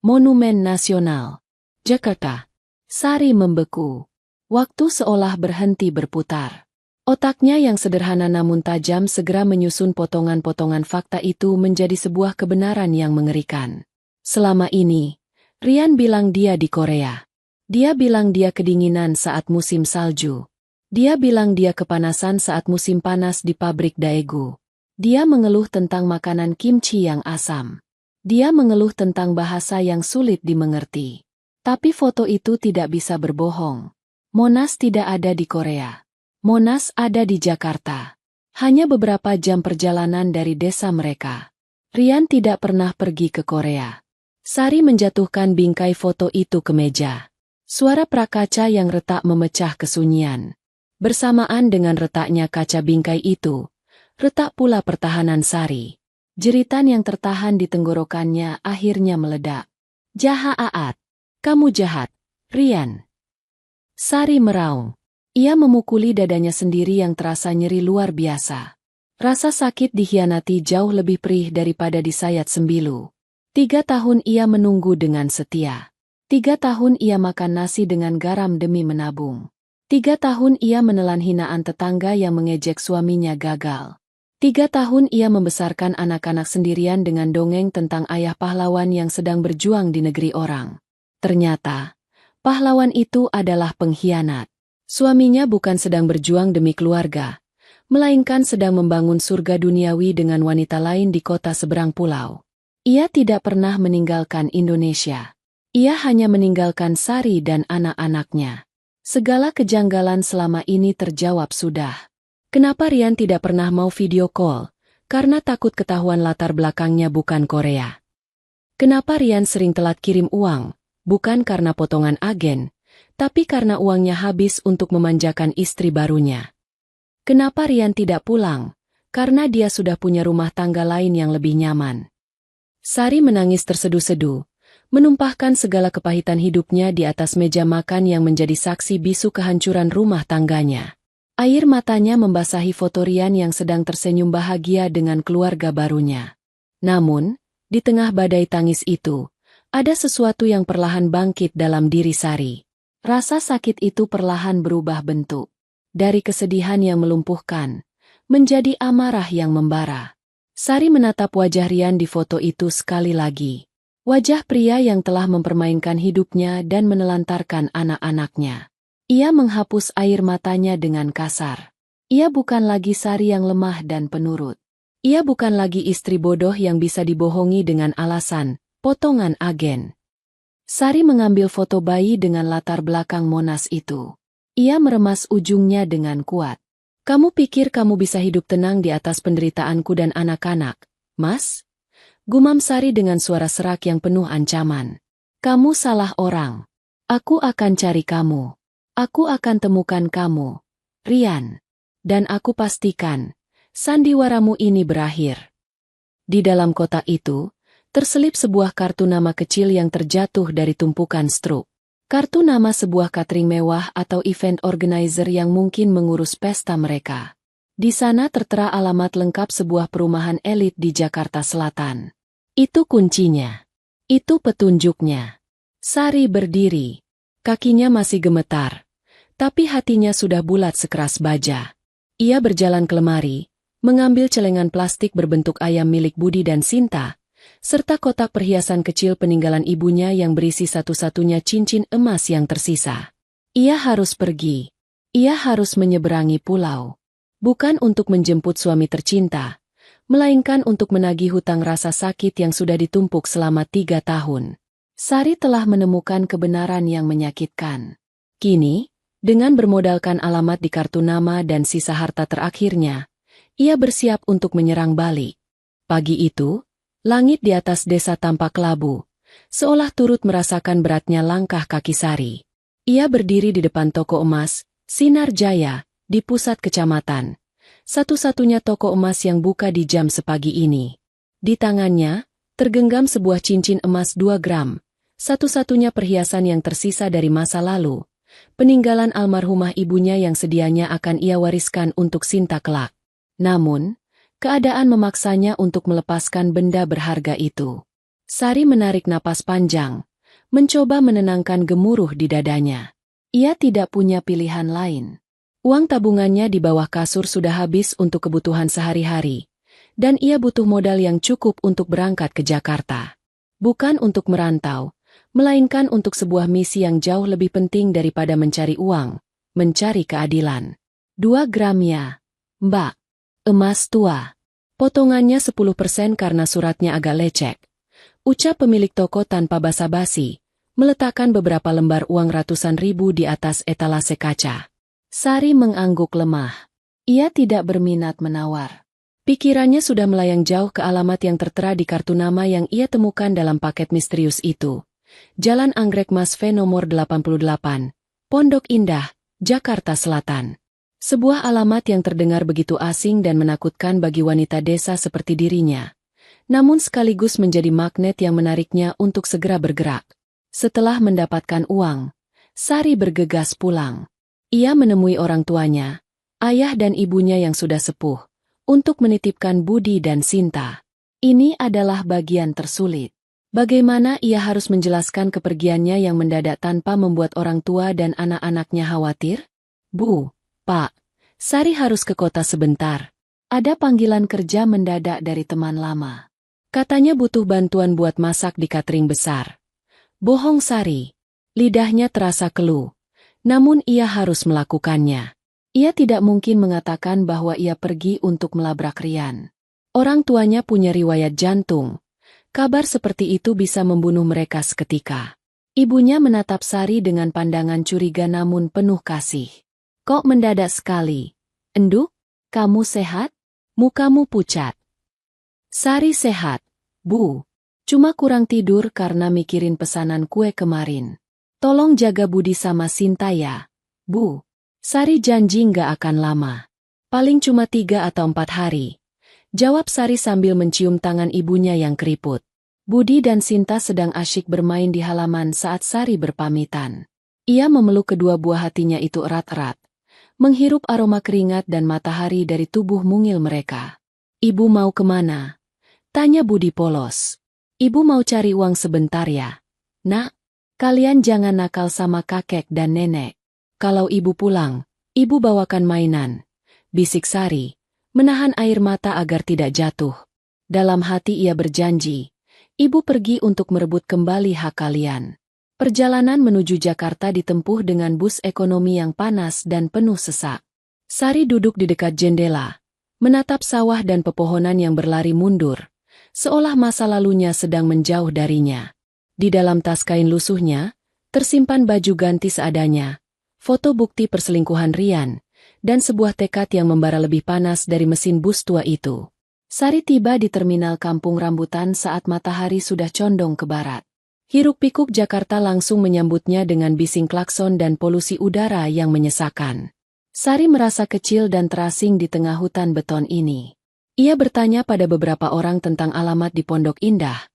Monumen Nasional. Jakarta. Sari membeku. Waktu seolah berhenti berputar. Otaknya yang sederhana namun tajam segera menyusun potongan-potongan fakta itu menjadi sebuah kebenaran yang mengerikan. Selama ini, Rian bilang dia di Korea. Dia bilang dia kedinginan saat musim salju. Dia bilang dia kepanasan saat musim panas di pabrik Daegu. Dia mengeluh tentang makanan kimchi yang asam. Dia mengeluh tentang bahasa yang sulit dimengerti. Tapi foto itu tidak bisa berbohong. Monas tidak ada di Korea. Monas ada di Jakarta. Hanya beberapa jam perjalanan dari desa mereka. Rian tidak pernah pergi ke Korea. Sari menjatuhkan bingkai foto itu ke meja. Suara prakaca yang retak memecah kesunyian. Bersamaan dengan retaknya kaca bingkai itu, retak pula pertahanan Sari. Jeritan yang tertahan di tenggorokannya akhirnya meledak. Jahat, kamu jahat, Rian. Sari meraung. Ia memukuli dadanya sendiri yang terasa nyeri luar biasa. Rasa sakit dikhianati jauh lebih perih daripada disayat sembilu. 3 tahun ia menunggu dengan setia. 3 tahun ia makan nasi dengan garam demi menabung. 3 tahun ia menelan hinaan tetangga yang mengejek suaminya gagal. 3 tahun ia membesarkan anak-anak sendirian dengan dongeng tentang ayah pahlawan yang sedang berjuang di negeri orang. Ternyata, pahlawan itu adalah pengkhianat. Suaminya bukan sedang berjuang demi keluarga, melainkan sedang membangun surga duniawi dengan wanita lain di kota seberang pulau. Ia tidak pernah meninggalkan Indonesia. Ia hanya meninggalkan Sari dan anak-anaknya. Segala kejanggalan selama ini terjawab sudah. Kenapa Rian tidak pernah mau video call? Karena takut ketahuan latar belakangnya bukan Korea. Kenapa Rian sering telat kirim uang? Bukan karena potongan agen, tapi karena uangnya habis untuk memanjakan istri barunya. Kenapa Rian tidak pulang? Karena dia sudah punya rumah tangga lain yang lebih nyaman. Sari menangis terseduh-seduh, menumpahkan segala kepahitan hidupnya di atas meja makan yang menjadi saksi bisu kehancuran rumah tangganya. Air matanya membasahi foto Rian yang sedang tersenyum bahagia dengan keluarga barunya. Namun, di tengah badai tangis itu, ada sesuatu yang perlahan bangkit dalam diri Sari. Rasa sakit itu perlahan berubah bentuk. Dari kesedihan yang melumpuhkan, menjadi amarah yang membara. Sari menatap wajah Rian di foto itu sekali lagi. Wajah pria yang telah mempermainkan hidupnya dan menelantarkan anak-anaknya. Ia menghapus air matanya dengan kasar. Ia bukan lagi Sari yang lemah dan penurut. Ia bukan lagi istri bodoh yang bisa dibohongi dengan alasan, potongan agen. Sari mengambil foto bayi dengan latar belakang Monas itu. Ia meremas ujungnya dengan kuat. Kamu pikir kamu bisa hidup tenang di atas penderitaanku dan anak-anak, Mas? Gumam Sari dengan suara serak yang penuh ancaman. Kamu salah orang. Aku akan cari kamu. Aku akan temukan kamu, Rian. Dan aku pastikan, sandiwaramu ini berakhir. Di dalam kotak itu, terselip sebuah kartu nama kecil yang terjatuh dari tumpukan struk. Kartu nama sebuah catering mewah atau event organizer yang mungkin mengurus pesta mereka. Di sana tertera alamat lengkap sebuah perumahan elit di Jakarta Selatan. Itu kuncinya. Itu petunjuknya. Sari berdiri. Kakinya masih gemetar. Tapi hatinya sudah bulat sekeras baja. Ia berjalan ke lemari, mengambil celengan plastik berbentuk ayam milik Budi dan Sinta, serta kotak perhiasan kecil peninggalan ibunya yang berisi satu-satunya cincin emas yang tersisa. Ia harus pergi. Ia harus menyeberangi pulau. Bukan untuk menjemput suami tercinta, melainkan untuk menagih hutang rasa sakit yang sudah ditumpuk selama 3 tahun. Sari telah menemukan kebenaran yang menyakitkan. Kini, dengan bermodalkan alamat di kartu nama dan sisa harta terakhirnya, ia bersiap untuk menyerang balik. Pagi itu, langit di atas desa tampak labu, seolah turut merasakan beratnya langkah kaki Sari. Ia berdiri di depan toko emas, Sinar Jaya, di pusat kecamatan. Satu-satunya toko emas yang buka di jam sepagi ini. Di tangannya, tergenggam sebuah cincin emas 2 gram. Satu-satunya perhiasan yang tersisa dari masa lalu. Peninggalan almarhumah ibunya yang sedianya akan ia wariskan untuk Sinta kelak. Namun, keadaan memaksanya untuk melepaskan benda berharga itu. Sari menarik napas panjang, mencoba menenangkan gemuruh di dadanya. Ia tidak punya pilihan lain. Uang tabungannya di bawah kasur sudah habis untuk kebutuhan sehari-hari, dan ia butuh modal yang cukup untuk berangkat ke Jakarta. Bukan untuk merantau, melainkan untuk sebuah misi yang jauh lebih penting daripada mencari uang, mencari keadilan. 2 gram ya, Mbak. Emas tua. Potongannya 10% karena suratnya agak lecek. Ucap pemilik toko tanpa basa-basi, meletakkan beberapa lembar uang ratusan ribu di atas etalase kaca. Sari mengangguk lemah. Ia tidak berminat menawar. Pikirannya sudah melayang jauh ke alamat yang tertera di kartu nama yang ia temukan dalam paket misterius itu. Jalan Anggrek Mas V nomor 88, Pondok Indah, Jakarta Selatan. Sebuah alamat yang terdengar begitu asing dan menakutkan bagi wanita desa seperti dirinya. Namun sekaligus menjadi magnet yang menariknya untuk segera bergerak. Setelah mendapatkan uang, Sari bergegas pulang. Ia menemui orang tuanya, ayah dan ibunya yang sudah sepuh, untuk menitipkan Budi dan Sinta. Ini adalah bagian tersulit. Bagaimana ia harus menjelaskan kepergiannya yang mendadak tanpa membuat orang tua dan anak-anaknya khawatir? Bu, Pak, Sari harus ke kota sebentar. Ada panggilan kerja mendadak dari teman lama. Katanya butuh bantuan buat masak di catering besar. Bohong Sari. Lidahnya terasa keluh. Namun ia harus melakukannya. Ia tidak mungkin mengatakan bahwa ia pergi untuk melabrak Rian. Orang tuanya punya riwayat jantung. Kabar seperti itu bisa membunuh mereka seketika. Ibunya menatap Sari dengan pandangan curiga namun penuh kasih. Kok mendadak sekali? Enduk, kamu sehat? Mukamu pucat. Sari sehat, Bu. Cuma kurang tidur karena mikirin pesanan kue kemarin. Tolong jaga Budi sama Sinta ya, Bu. Sari janji nggak akan lama. Paling cuma 3 atau 4 hari. Jawab Sari sambil mencium tangan ibunya yang keriput. Budi dan Sinta sedang asyik bermain di halaman saat Sari berpamitan. Ia memeluk kedua buah hatinya itu erat-erat. Menghirup aroma keringat dan matahari dari tubuh mungil mereka. Ibu mau kemana? Tanya Budi polos. Ibu mau cari uang sebentar ya, Nak. Kalian jangan nakal sama kakek dan nenek. Kalau ibu pulang, ibu bawakan mainan. Bisik Sari, menahan air mata agar tidak jatuh. Dalam hati ia berjanji, ibu pergi untuk merebut kembali hak kalian. Perjalanan menuju Jakarta ditempuh dengan bus ekonomi yang panas dan penuh sesak. Sari duduk di dekat jendela, menatap sawah dan pepohonan yang berlari mundur, seolah masa lalunya sedang menjauh darinya. Di dalam tas kain lusuhnya, tersimpan baju ganti seadanya, foto bukti perselingkuhan Rian, dan sebuah tekad yang membara lebih panas dari mesin bus tua itu. Sari tiba di terminal Kampung Rambutan saat matahari sudah condong ke barat. Hiruk-pikuk Jakarta langsung menyambutnya dengan bising klakson dan polusi udara yang menyesakan. Sari merasa kecil dan terasing di tengah hutan beton ini. Ia bertanya pada beberapa orang tentang alamat di Pondok Indah.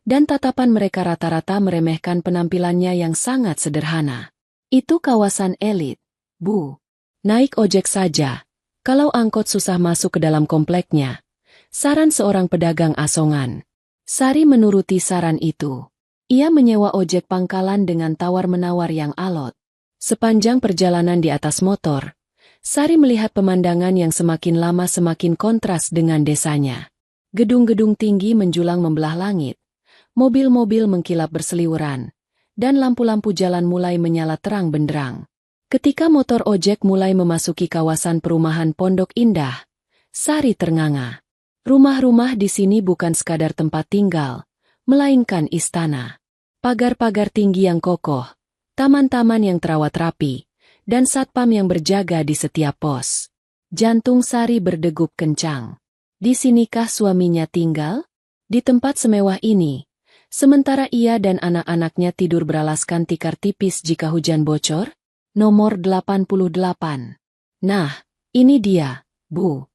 Dan tatapan mereka rata-rata meremehkan penampilannya yang sangat sederhana. Itu kawasan elit, Bu. Naik ojek saja. Kalau angkot susah masuk ke dalam kompleknya. Saran seorang pedagang asongan. Sari menuruti saran itu. Ia menyewa ojek pangkalan dengan tawar-menawar yang alot. Sepanjang perjalanan di atas motor, Sari melihat pemandangan yang semakin lama semakin kontras dengan desanya. Gedung-gedung tinggi menjulang membelah langit. Mobil-mobil mengkilap berseliweran, dan lampu-lampu jalan mulai menyala terang benderang. Ketika motor ojek mulai memasuki kawasan perumahan Pondok Indah, Sari ternganga. Rumah-rumah di sini bukan sekadar tempat tinggal, melainkan istana. Pagar-pagar tinggi yang kokoh, taman-taman yang terawat rapi, dan satpam yang berjaga di setiap pos. Jantung Sari berdegup kencang. Di sinikah suaminya tinggal? Di tempat semewah ini? Sementara ia dan anak-anaknya tidur beralaskan tikar tipis jika hujan bocor? Nomor 88. Nah, ini dia, Bu.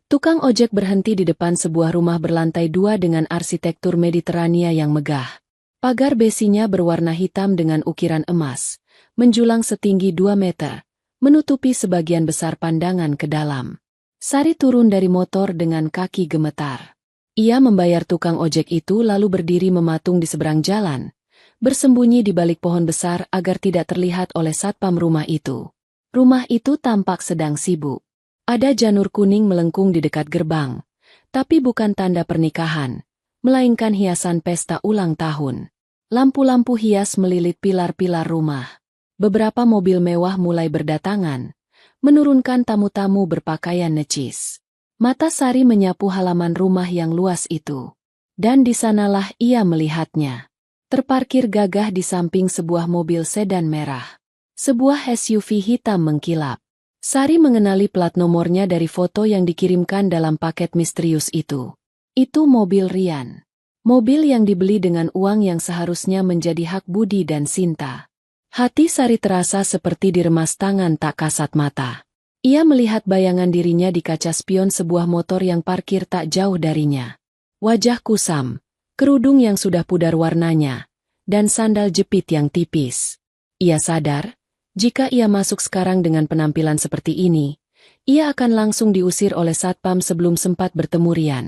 Tukang ojek berhenti di depan sebuah rumah berlantai 2 dengan arsitektur Mediterania yang megah. Pagar besinya berwarna hitam dengan ukiran emas, menjulang setinggi 2 meter, menutupi sebagian besar pandangan ke dalam. Sari turun dari motor dengan kaki gemetar. Ia membayar tukang ojek itu lalu berdiri mematung di seberang jalan, bersembunyi di balik pohon besar agar tidak terlihat oleh satpam rumah itu. Rumah itu tampak sedang sibuk. Ada janur kuning melengkung di dekat gerbang, tapi bukan tanda pernikahan, melainkan hiasan pesta ulang tahun. Lampu-lampu hias melilit pilar-pilar rumah. Beberapa mobil mewah mulai berdatangan, menurunkan tamu-tamu berpakaian necis. Mata Sari menyapu halaman rumah yang luas itu. Dan di sanalah ia melihatnya. Terparkir gagah di samping sebuah mobil sedan merah. Sebuah SUV hitam mengkilap. Sari mengenali plat nomornya dari foto yang dikirimkan dalam paket misterius itu. Itu mobil Rian. Mobil yang dibeli dengan uang yang seharusnya menjadi hak Budi dan Sinta. Hati Sari terasa seperti diremas tangan tak kasat mata. Ia melihat bayangan dirinya di kaca spion sebuah motor yang parkir tak jauh darinya. Wajah kusam, kerudung yang sudah pudar warnanya, dan sandal jepit yang tipis. Ia sadar, jika ia masuk sekarang dengan penampilan seperti ini, ia akan langsung diusir oleh satpam sebelum sempat bertemu Rian.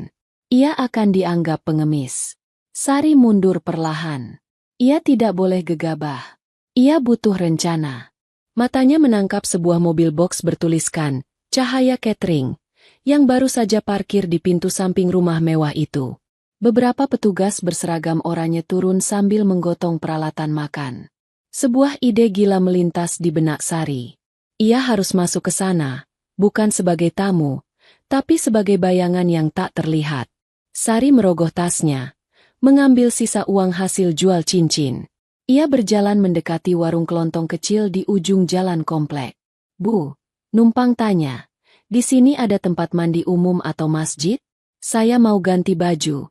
Ia akan dianggap pengemis. Sari mundur perlahan. Ia tidak boleh gegabah. Ia butuh rencana. Matanya menangkap sebuah mobil box bertuliskan, Cahaya Catering, yang baru saja parkir di pintu samping rumah mewah itu. Beberapa petugas berseragam oranye turun sambil menggotong peralatan makan. Sebuah ide gila melintas di benak Sari. Ia harus masuk ke sana, bukan sebagai tamu, tapi sebagai bayangan yang tak terlihat. Sari merogoh tasnya, mengambil sisa uang hasil jual cincin. Ia berjalan mendekati warung kelontong kecil di ujung jalan komplek. Bu, numpang tanya, di sini ada tempat mandi umum atau masjid? Saya mau ganti baju.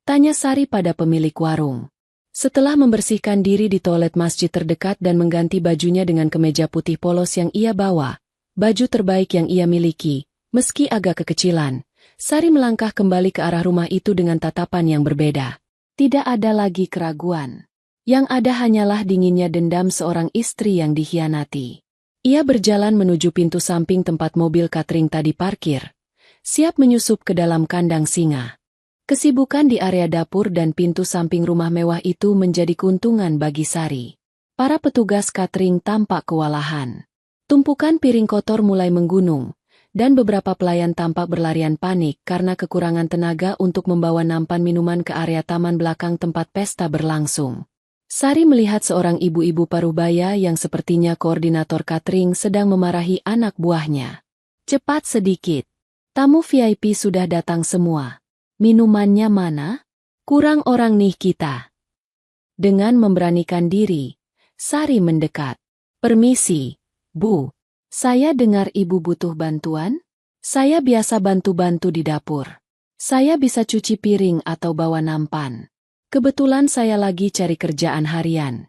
Tanya Sari pada pemilik warung. Setelah membersihkan diri di toilet masjid terdekat dan mengganti bajunya dengan kemeja putih polos yang ia bawa, baju terbaik yang ia miliki, meski agak kekecilan, Sari melangkah kembali ke arah rumah itu dengan tatapan yang berbeda. Tidak ada lagi keraguan. Yang ada hanyalah dinginnya dendam seorang istri yang dikhianati. Ia berjalan menuju pintu samping tempat mobil catering tadi parkir, siap menyusup ke dalam kandang singa. Kesibukan di area dapur dan pintu samping rumah mewah itu menjadi keuntungan bagi Sari. Para petugas catering tampak kewalahan. Tumpukan piring kotor mulai menggunung, dan beberapa pelayan tampak berlarian panik karena kekurangan tenaga untuk membawa nampan minuman ke area taman belakang tempat pesta berlangsung. Sari melihat seorang ibu-ibu parubaya yang sepertinya koordinator catering sedang memarahi anak buahnya. Cepat sedikit. Tamu VIP sudah datang semua. Minumannya mana? Kurang orang nih kita. Dengan memberanikan diri, Sari mendekat. Permisi, Bu. Saya dengar Ibu butuh bantuan? Saya biasa bantu-bantu di dapur. Saya bisa cuci piring atau bawa nampan. Kebetulan saya lagi cari kerjaan harian.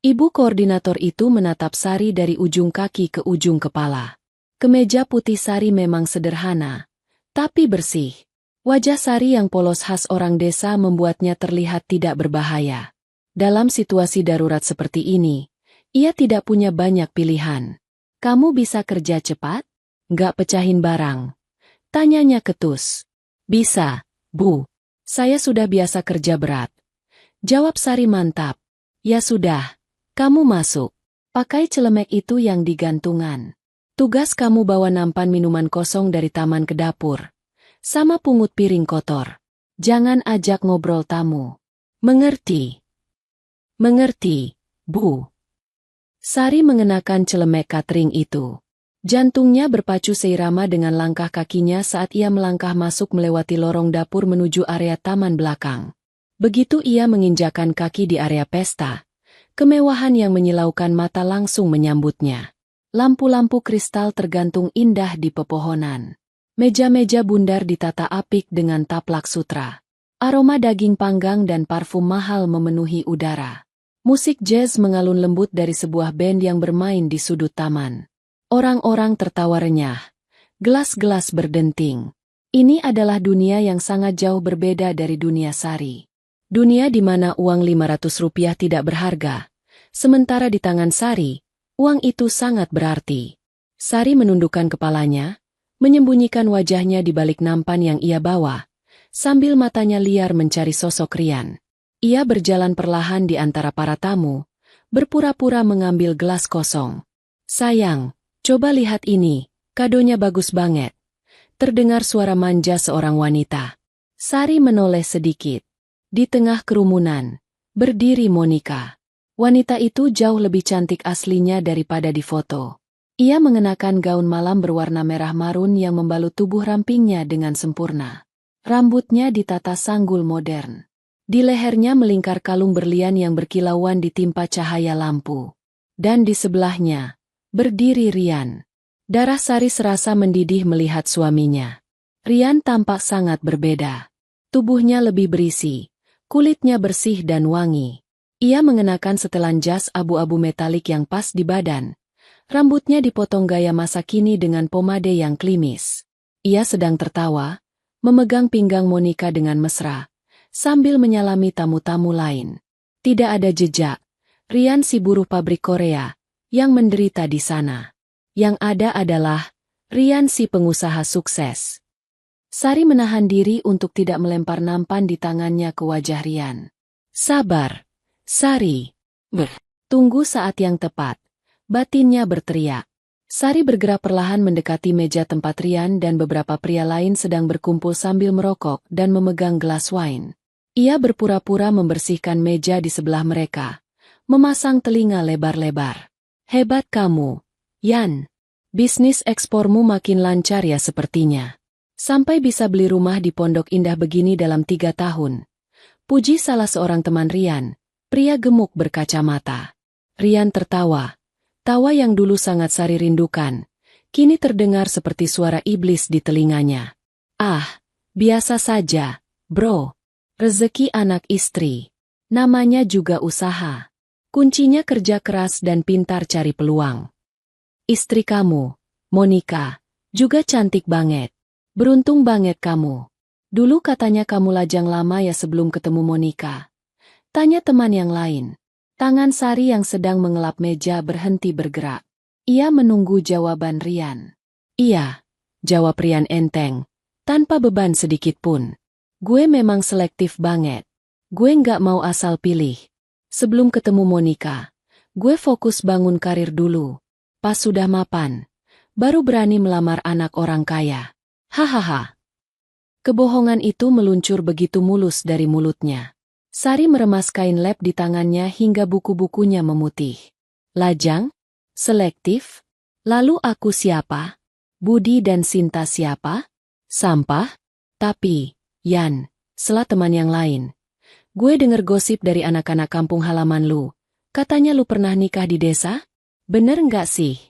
Ibu koordinator itu menatap Sari dari ujung kaki ke ujung kepala. Kemeja putih Sari memang sederhana, tapi bersih. Wajah Sari yang polos khas orang desa membuatnya terlihat tidak berbahaya. Dalam situasi darurat seperti ini, ia tidak punya banyak pilihan. Kamu bisa kerja cepat? Nggak pecahin barang? Tanyanya ketus. Bisa, Bu. Saya sudah biasa kerja berat. Jawab Sari mantap. Ya sudah, kamu masuk. Pakai celemek itu yang digantungan. Tugas kamu bawa nampan minuman kosong dari taman ke dapur. Sama pungut piring kotor. Jangan ajak ngobrol tamu. Mengerti? Mengerti, Bu. Sari mengenakan celemek catering itu. Jantungnya berpacu seirama dengan langkah kakinya saat ia melangkah masuk melewati lorong dapur menuju area taman belakang. Begitu ia menginjakan kaki di area pesta, kemewahan yang menyilaukan mata langsung menyambutnya. Lampu-lampu kristal tergantung indah di pepohonan. Meja-meja bundar ditata apik dengan taplak sutra. Aroma daging panggang dan parfum mahal memenuhi udara. Musik jazz mengalun lembut dari sebuah band yang bermain di sudut taman. Orang-orang tertawa renyah. Gelas-gelas berdenting. Ini adalah dunia yang sangat jauh berbeda dari dunia Sari. Dunia di mana uang Rp500 tidak berharga. Sementara di tangan Sari, uang itu sangat berarti. Sari menundukkan kepalanya, menyembunyikan wajahnya di balik nampan yang ia bawa, sambil matanya liar mencari sosok Rian. Ia berjalan perlahan di antara para tamu, berpura-pura mengambil gelas kosong. Sayang, coba lihat ini, kadonya bagus banget. Terdengar suara manja seorang wanita. Sari menoleh sedikit. Di tengah kerumunan, berdiri Monica. Wanita itu jauh lebih cantik aslinya daripada di foto. Ia mengenakan gaun malam berwarna merah marun yang membalut tubuh rampingnya dengan sempurna. Rambutnya ditata sanggul modern. Di lehernya melingkar kalung berlian yang berkilauan ditimpa cahaya lampu. Dan di sebelahnya, berdiri Rian. Darah Sari serasa mendidih melihat suaminya. Rian tampak sangat berbeda. Tubuhnya lebih berisi, kulitnya bersih dan wangi. Ia mengenakan setelan jas abu-abu metalik yang pas di badan. Rambutnya dipotong gaya masa kini dengan pomade yang klimis. Ia sedang tertawa, memegang pinggang Monica dengan mesra, sambil menyalami tamu-tamu lain. Tidak ada jejak, Rian si buruh pabrik Korea, yang menderita di sana. Yang ada adalah, Rian si pengusaha sukses. Sari menahan diri untuk tidak melempar nampan di tangannya ke wajah Rian. Sabar, Sari. Tunggu saat yang tepat. Batinnya berteriak. Sari bergerak perlahan mendekati meja tempat Rian dan beberapa pria lain sedang berkumpul sambil merokok dan memegang gelas wine. Ia berpura-pura membersihkan meja di sebelah mereka, memasang telinga lebar-lebar. Hebat kamu, Yan. Bisnis ekspormu makin lancar ya sepertinya. Sampai bisa beli rumah di Pondok Indah begini dalam 3 tahun. Puji salah seorang teman Rian, pria gemuk berkacamata. Rian tertawa. Tawa yang dulu sangat Sari rindukan, kini terdengar seperti suara iblis di telinganya. Ah, biasa saja, bro. Rezeki anak istri. Namanya juga usaha. Kuncinya kerja keras dan pintar cari peluang. Istri kamu, Monica, juga cantik banget. Beruntung banget kamu. Dulu katanya kamu lajang lama ya sebelum ketemu Monica. Tanya teman yang lain. Tangan Sari yang sedang mengelap meja berhenti bergerak. Ia menunggu jawaban Rian. Iya, jawab Rian enteng, tanpa beban sedikit pun. Gue memang selektif banget. Gue nggak mau asal pilih. Sebelum ketemu Monica, gue fokus bangun karir dulu. Pas sudah mapan, baru berani melamar anak orang kaya. Hahaha. Kebohongan itu meluncur begitu mulus dari mulutnya. Sari meremas kain lap di tangannya hingga buku-bukunya memutih. Lajang? Selektif? Lalu aku siapa? Budi dan Sinta siapa? Sampah? Tapi, Yan, sela teman yang lain. Gue denger gosip dari anak-anak kampung halaman lu. Katanya lu pernah nikah di desa? Bener nggak sih?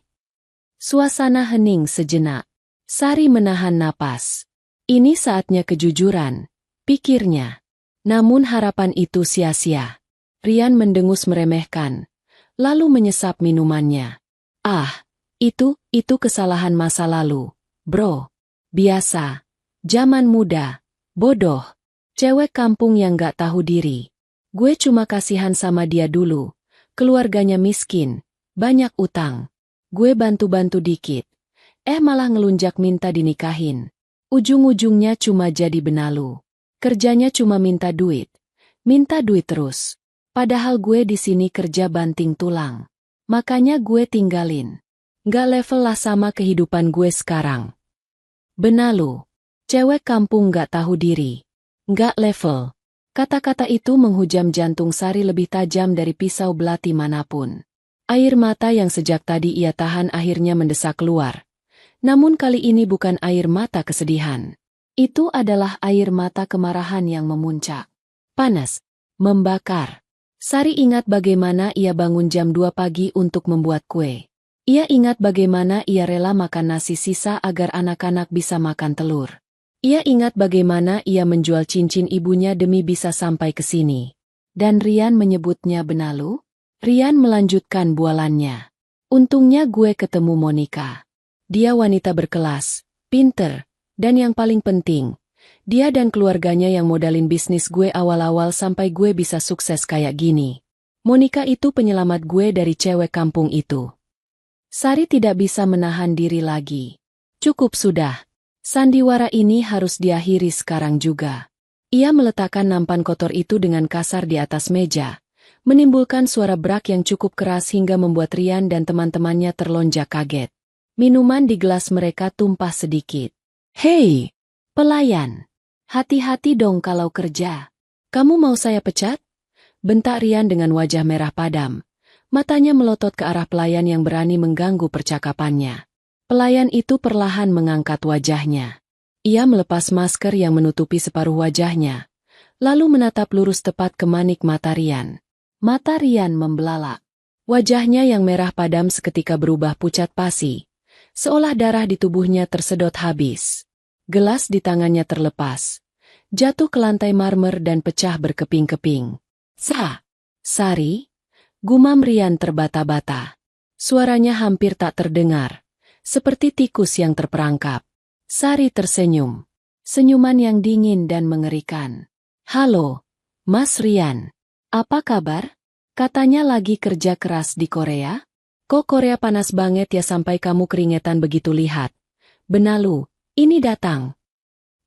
Suasana hening sejenak. Sari menahan napas. Ini saatnya kejujuran, pikirnya. Namun harapan itu sia-sia. Rian mendengus meremehkan, lalu menyesap minumannya. Ah, itu kesalahan masa lalu, bro. Biasa. Zaman muda. Bodoh. Cewek kampung yang gak tahu diri. Gue cuma kasihan sama dia dulu. Keluarganya miskin. Banyak utang. Gue bantu-bantu dikit. Malah ngelunjak minta dinikahin. Ujung-ujungnya cuma jadi benalu. Kerjanya cuma minta duit. Minta duit terus. Padahal gue di sini kerja banting tulang. Makanya gue tinggalin. Gak level lah sama kehidupan gue sekarang. Benalu. Cewek kampung gak tahu diri. Gak level. Kata-kata itu menghujam jantung Sari lebih tajam dari pisau belati manapun. Air mata yang sejak tadi ia tahan akhirnya mendesak keluar. Namun kali ini bukan air mata kesedihan. Itu adalah air mata kemarahan yang memuncak. Panas. Membakar. Sari ingat bagaimana ia bangun jam 2 pagi untuk membuat kue. Ia ingat bagaimana ia rela makan nasi sisa agar anak-anak bisa makan telur. Ia ingat bagaimana ia menjual cincin ibunya demi bisa sampai ke sini. Dan Rian menyebutnya benalu? Rian melanjutkan bualannya. Untungnya gue ketemu Monica. Dia wanita berkelas, pinter, dan yang paling penting, dia dan keluarganya yang modalin bisnis gue awal-awal sampai gue bisa sukses kayak gini. Monica itu penyelamat gue dari cewek kampung itu. Sari tidak bisa menahan diri lagi. Cukup sudah. Sandiwara ini harus diakhiri sekarang juga. Ia meletakkan nampan kotor itu dengan kasar di atas meja, menimbulkan suara brak yang cukup keras hingga membuat Rian dan teman-temannya terlonjak kaget. Minuman di gelas mereka tumpah sedikit. Hei, pelayan! Hati-hati dong kalau kerja. Kamu mau saya pecat? Bentak Rian dengan wajah merah padam. Matanya melotot ke arah pelayan yang berani mengganggu percakapannya. Pelayan itu perlahan mengangkat wajahnya. Ia melepas masker yang menutupi separuh wajahnya, lalu menatap lurus tepat ke manik mata Rian. Mata Rian membelalak. Wajahnya yang merah padam seketika berubah pucat pasi, seolah darah di tubuhnya tersedot habis. Gelas di tangannya terlepas, jatuh ke lantai marmer dan pecah berkeping-keping. Sari, gumam Rian terbata-bata. Suaranya hampir tak terdengar, seperti tikus yang terperangkap. Sari tersenyum. Senyuman yang dingin dan mengerikan. Halo, Mas Rian. Apa kabar? Katanya lagi kerja keras di Korea? Kok Korea panas banget ya sampai kamu keringetan begitu lihat? Benalu, ini datang.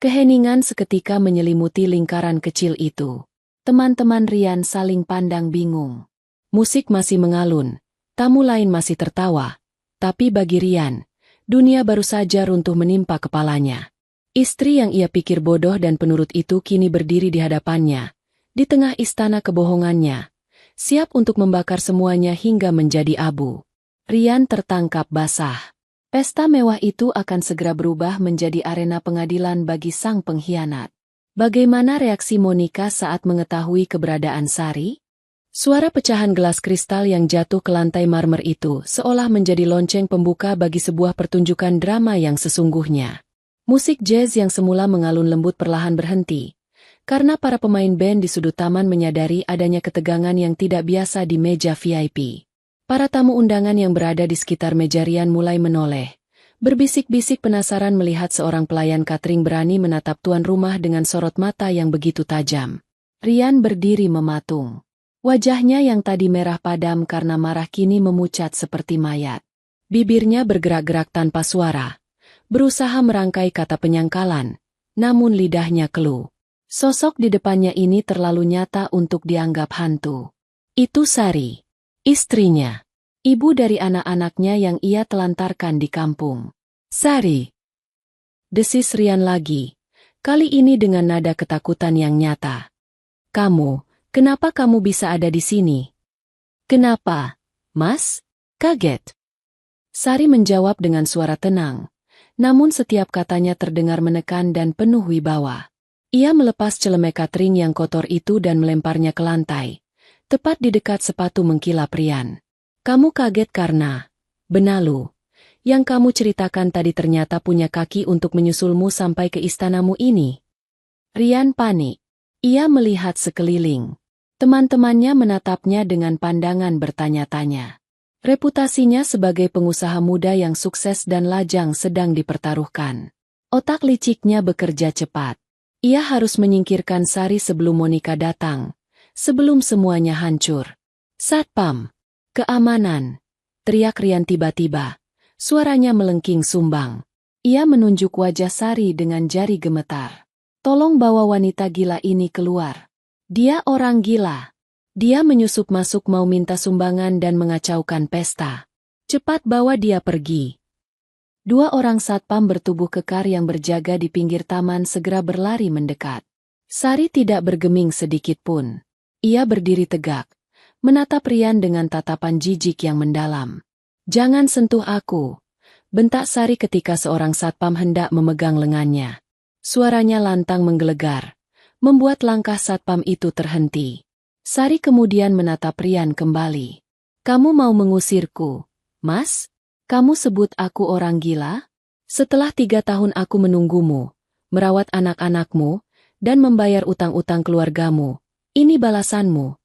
Keheningan seketika menyelimuti lingkaran kecil itu. Teman-teman Rian saling pandang bingung. Musik masih mengalun, tamu lain masih tertawa. Tapi bagi Rian, dunia baru saja runtuh menimpa kepalanya. Istri yang ia pikir bodoh dan penurut itu kini berdiri di hadapannya, di tengah istana kebohongannya, siap untuk membakar semuanya hingga menjadi abu. Rian tertangkap basah. Pesta mewah itu akan segera berubah menjadi arena pengadilan bagi sang pengkhianat. Bagaimana reaksi Monica saat mengetahui keberadaan Sari? Suara pecahan gelas kristal yang jatuh ke lantai marmer itu seolah menjadi lonceng pembuka bagi sebuah pertunjukan drama yang sesungguhnya. Musik jazz yang semula mengalun lembut perlahan berhenti, karena para pemain band di sudut taman menyadari adanya ketegangan yang tidak biasa di meja VIP. Para tamu undangan yang berada di sekitar meja Rian mulai menoleh, berbisik-bisik penasaran melihat seorang pelayan catering berani menatap tuan rumah dengan sorot mata yang begitu tajam. Rian berdiri mematung. Wajahnya yang tadi merah padam karena marah kini memucat seperti mayat. Bibirnya bergerak-gerak tanpa suara, berusaha merangkai kata penyangkalan, namun lidahnya keluh. Sosok di depannya ini terlalu nyata untuk dianggap hantu. Itu Sari, istrinya, ibu dari anak-anaknya yang ia telantarkan di kampung. Sari, desis Rian lagi, kali ini dengan nada ketakutan yang nyata. Kenapa kamu bisa ada di sini? Kenapa, Mas? Kaget. Sari menjawab dengan suara tenang, namun setiap katanya terdengar menekan dan penuh wibawa. Ia melepas celemek catering yang kotor itu dan melemparnya ke lantai, tepat di dekat sepatu mengkilap Rian. Kamu kaget karena, Benalu, yang kamu ceritakan tadi ternyata punya kaki untuk menyusulmu sampai ke istanamu ini. Rian panik. Ia melihat sekeliling. Teman-temannya menatapnya dengan pandangan bertanya-tanya. Reputasinya sebagai pengusaha muda yang sukses dan lajang sedang dipertaruhkan. Otak liciknya bekerja cepat. Ia harus menyingkirkan Sari sebelum Monica datang, sebelum semuanya hancur. Satpam, keamanan, teriak Rian tiba-tiba. Suaranya melengking sumbang. Ia menunjuk wajah Sari dengan jari gemetar. Tolong bawa wanita gila ini keluar. Dia orang gila. Dia menyusup masuk mau minta sumbangan dan mengacaukan pesta. Cepat bawa dia pergi. Dua orang satpam bertubuh kekar yang berjaga di pinggir taman segera berlari mendekat. Sari tidak bergeming sedikit pun. Ia berdiri tegak, menatap Rian dengan tatapan jijik yang mendalam. Jangan sentuh aku, bentak Sari ketika seorang satpam hendak memegang lengannya. Suaranya lantang menggelegar, membuat langkah satpam itu terhenti. Sari kemudian menatap Rian kembali. Kamu mau mengusirku, Mas? Kamu sebut aku orang gila? Setelah 3 tahun aku menunggumu, merawat anak-anakmu, dan membayar utang-utang keluargamu, ini balasanmu.